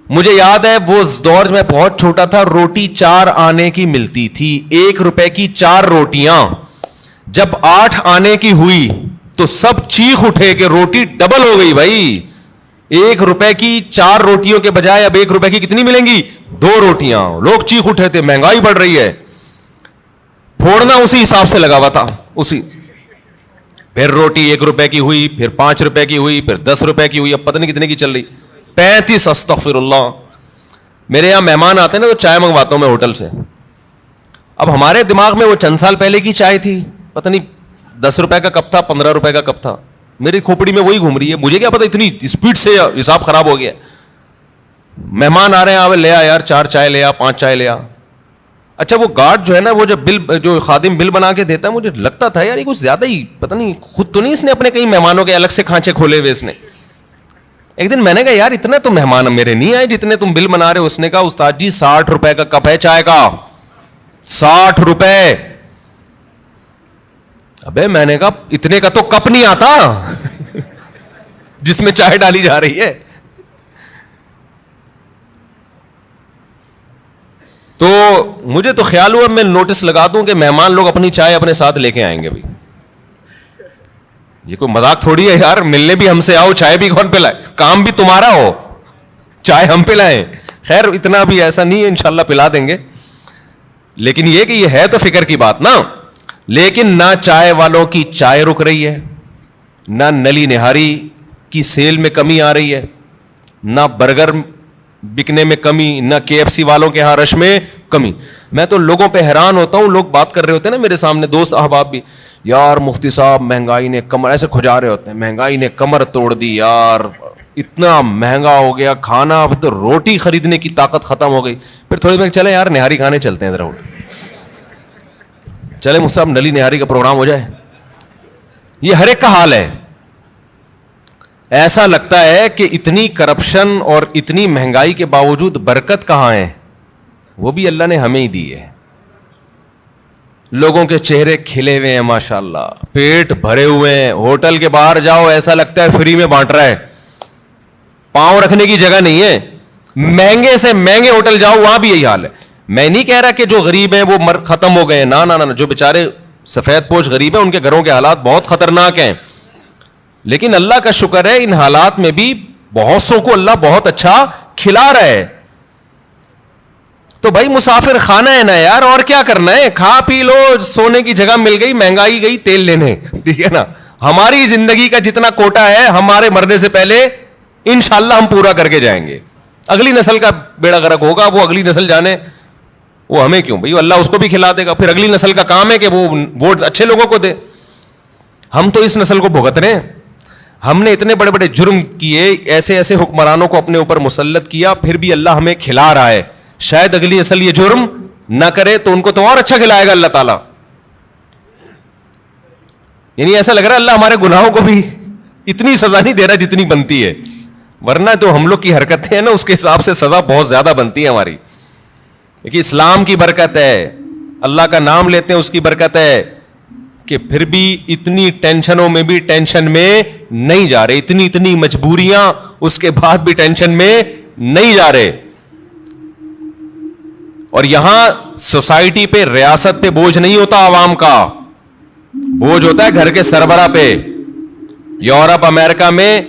مجھے یاد ہے وہ دور میں بہت چھوٹا تھا, روٹی 4 آنے کی ملتی تھی, 1 روپے کی 4 روٹیاں. جب 8 آنے کی ہوئی تو سب چیخ اٹھے کہ روٹی ڈبل ہو گئی بھائی. 1 روپے کی 4 روٹیوں کے بجائے اب 1 روپے کی کتنی ملیں گی, 2 روٹیاں, لوگ چیخ اٹھے تھے مہنگائی بڑھ رہی ہے, پھوڑنا اسی حساب سے لگا ہوا تھا, اسی. پھر روٹی 1 روپے کی ہوئی, پھر 5 روپے کی ہوئی, پھر 10 روپے کی ہوئی, اب پتہ نہیں کتنے کی چل رہی, 35. استغفر اللہ. میرے یہاں مہمان آتے ہیں نا تو چائے منگواتا ہوں میں ہوٹل سے. اب ہمارے دماغ میں وہ چند سال پہلے کی چائے تھی, پتہ نہیں 10 روپے کا کپ تھا, 15 روپے کا کپ تھا. میری کھوپڑی میں وہی گھوم رہی ہے, مجھے کیا پتا اتنی اسپیڈ سے حساب خراب ہو گیا. مہمان آ رہے ہیں, آوے لے آ یار 4 چائے لے آ, 5 چائے لے آ. اچھا وہ گارڈ جو ہے نا, وہ جو خادم بل بنا کے دیتا ہے, مجھے لگتا تھا یار یہ کچھ زیادہ ہی, پتہ نہیں خود تو نہیں اس نے اپنے کئی مہمانوں کے الگ سے کھانچے کھولے ہوئے اس نے. ایک دن میں نے کہا یار اتنے تو مہمان میرے نہیں آئے جتنے تم بل بنا رہے ہو. اس نے کہا استاد جی 60 روپے کا کپ ہے چائے کا, 60 روپے. ابے میں نے کہا اتنے کا تو کپ نہیں آتا جس میں چائے ڈالی جا رہی ہے. تو مجھے تو خیال ہوا میں نوٹس لگا دوں کہ مہمان لوگ اپنی چائے اپنے ساتھ لے کے آئیں گے. بھائی یہ کوئی مذاق تھوڑی ہے یار, ملنے بھی ہم سے آؤ, چائے بھی کون پلائے, کام بھی تمہارا ہو, چائے ہم پلائیں. خیر اتنا بھی ایسا نہیں ہے, انشاءاللہ پلا دیں گے. لیکن یہ کہ یہ ہے تو فکر کی بات نا. لیکن نہ چائے والوں کی چائے رک رہی ہے, نہ نلی نہاری کی سیل میں کمی آ رہی ہے, نہ برگر بکنے میں کمی, نہ KFC والوں کے ہاں رش میں کمی. میں تو لوگوں پہ حیران ہوتا ہوں, لوگ بات کر رہے ہوتے ہیں نا میرے سامنے, دوست احباب بھی, یار مفتی صاحب مہنگائی نے کمر, ایسے کھجا رہے ہوتے ہیں, مہنگائی نے کمر توڑ دی یار, اتنا مہنگا ہو گیا کھانا, اب تو روٹی خریدنے کی طاقت ختم ہو گئی. پھر تھوڑی دیر چلے یار نہاری کھانے چلتے ہیں, ذرا چلے مجھ سے نلی نہاری کا پروگرام ہو جائے. یہ ہر ایک کا حال ہے. ایسا لگتا ہے کہ اتنی کرپشن اور اتنی مہنگائی کے باوجود برکت کہاں ہے, وہ بھی اللہ نے ہمیں ہی دی ہے. لوگوں کے چہرے کھلے ہوئے ہیں ماشاءاللہ, پیٹ بھرے ہوئے ہیں, ہوٹل کے باہر جاؤ ایسا لگتا ہے فری میں بانٹ رہا ہے, پاؤں رکھنے کی جگہ نہیں ہے. مہنگے سے مہنگے ہوٹل جاؤ وہاں بھی یہی حال ہے. میں نہیں کہہ رہا کہ جو غریب ہیں وہ ختم ہو گئے ہیں, نہ, جو بیچارے سفید پوش غریب ہیں ان کے گھروں کے حالات بہت خطرناک ہیں. لیکن اللہ کا شکر ہے ان حالات میں بھی بہت سو کو اللہ بہت اچھا کھلا رہا ہے. تو بھائی مسافر خانہ ہے نا یار, اور کیا کرنا ہے, کھا پی لو, سونے کی جگہ مل گئی, مہنگائی گئی تیل لینے, ٹھیک ہے نا. ہماری زندگی کا جتنا کوٹا ہے ہمارے مرنے سے پہلے انشاءاللہ ہم پورا کر کے جائیں گے. اگلی نسل کا بیڑا غرق ہوگا, وہ اگلی نسل جانے, وہ ہمیں کیوں بھائی, اللہ اس کو بھی کھلا دے گا. پھر اگلی نسل کا کام ہے کہ وہ ووٹ اچھے لوگوں کو دے. ہم تو اس نسل کو بھگت رہے ہیں. ہم نے اتنے بڑے بڑے جرم کیے, ایسے ایسے حکمرانوں کو اپنے اوپر مسلط کیا, پھر بھی اللہ ہمیں کھلا رہا ہے. شاید اگلی نسل یہ جرم نہ کرے تو ان کو تو اور اچھا کھلائے گا اللہ تعالیٰ. یعنی ایسا لگ رہا ہے اللہ ہمارے گناہوں کو بھی اتنی سزا نہیں دے رہا جتنی بنتی ہے, ورنہ تو ہم لوگ کی حرکتیں ہیں نا اس کے حساب سے سزا بہت زیادہ بنتی ہے ہماری. کہ اسلام کی برکت ہے, اللہ کا نام لیتے ہیں اس کی برکت ہے, کہ پھر بھی اتنی ٹینشنوں میں بھی ٹینشن میں نہیں جا رہے, اتنی مجبوریاں اس کے بعد بھی ٹینشن میں نہیں جا رہے. اور یہاں سوسائٹی پہ, ریاست پہ بوجھ نہیں ہوتا, عوام کا بوجھ ہوتا ہے گھر کے سربراہ پہ. یورپ امریکہ میں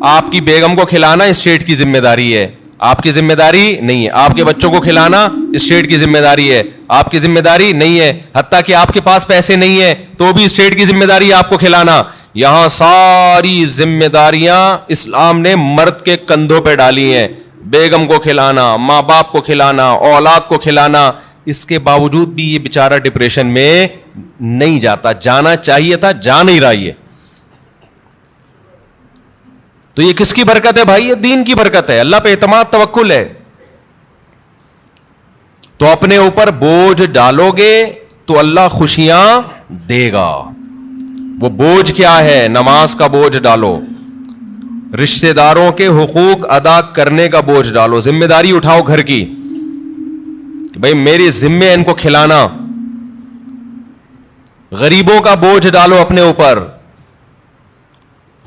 آپ کی بیگم کو کھلانا اسٹیٹ کی ذمہ داری ہے, آپ کی ذمہ داری نہیں ہے. آپ کے بچوں کو کھلانا اسٹیٹ کی ذمہ داری ہے, آپ کی ذمہ داری نہیں ہے. حتیٰ کہ آپ کے پاس پیسے نہیں ہیں تو بھی اسٹیٹ کی ذمہ داری ہے آپ کو کھلانا. یہاں ساری ذمہ داریاں اسلام نے مرد کے کندھوں پہ ڈالی ہیں. بیگم کو کھلانا, ماں باپ کو کھلانا, اولاد کو کھلانا. اس کے باوجود بھی یہ بیچارہ ڈپریشن میں نہیں جاتا, جانا چاہیے تھا, جا نہیں رہا. یہ تو یہ کس کی برکت ہے بھائی؟ یہ دین کی برکت ہے, اللہ پہ اعتماد توکل ہے. تو اپنے اوپر بوجھ ڈالو گے تو اللہ خوشیاں دے گا. وہ بوجھ کیا ہے؟ نماز کا بوجھ ڈالو, رشتہ داروں کے حقوق ادا کرنے کا بوجھ ڈالو, ذمہ داری اٹھاؤ گھر کی کہ بھائی میری ذمہ ان کو کھلانا. غریبوں کا بوجھ ڈالو اپنے اوپر.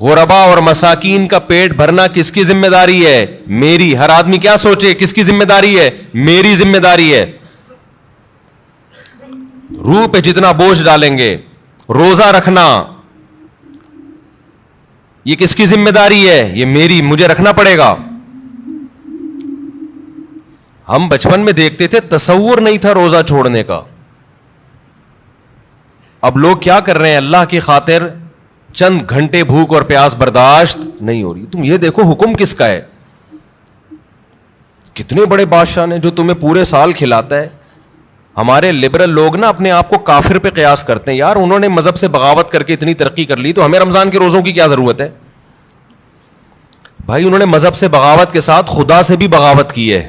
غربا اور مساکین کا پیٹ بھرنا کس کی ذمہ داری ہے؟ میری. ہر آدمی کیا سوچے کس کی ذمہ داری ہے؟ میری ذمہ داری ہے. روح پہ جتنا بوجھ ڈالیں گے, روزہ رکھنا یہ کس کی ذمہ داری ہے؟ یہ میری, مجھے رکھنا پڑے گا. ہم بچپن میں دیکھتے تھے, تصور نہیں تھا روزہ چھوڑنے کا. اب لوگ کیا کر رہے ہیں, اللہ کی خاطر چند گھنٹے بھوک اور پیاس برداشت نہیں ہو رہی. تم یہ دیکھو حکم کس کا ہے, کتنے بڑے بادشاہ نے جو تمہیں پورے سال کھلاتا ہے. ہمارے لبرل لوگ نا اپنے آپ کو کافر پہ قیاس کرتے ہیں, یار انہوں نے مذہب سے بغاوت کر کے اتنی ترقی کر لی تو ہمیں رمضان کے روزوں کی کیا ضرورت ہے. بھائی انہوں نے مذہب سے بغاوت کے ساتھ خدا سے بھی بغاوت کی ہے,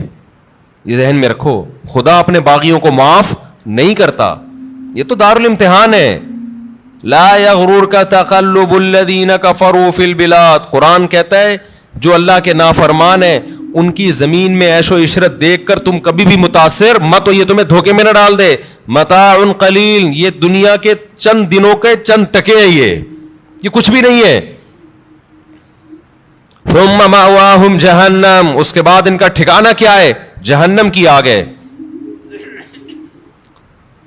یہ ذہن میں رکھو. خدا اپنے باغیوں کو معاف نہیں کرتا, یہ تو دارالامتحان ہے. لا یغررک تقلب الذین کفروا فی البلاد, قرآن کہتا ہے جو اللہ کے نافرمان ہیں ان کی زمین میں عیش و عشرت دیکھ کر تم کبھی بھی متاثر مت ہو, یہ تمہیں دھوکے میں نہ ڈال دے. متاع قلیل, یہ دنیا کے چند دنوں کے چند ٹکے ہیں, یہ کچھ بھی نہیں ہے. ثم مأواہم جہنم, اس کے بعد ان کا ٹھکانہ کیا ہے, جہنم کی آگ ہے.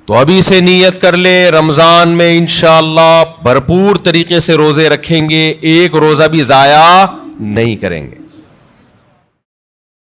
تو ابھی سے نیت کر لے, رمضان میں انشاءاللہ بھرپور طریقے سے روزے رکھیں گے, ایک روزہ بھی ضائع نہیں کریں گے.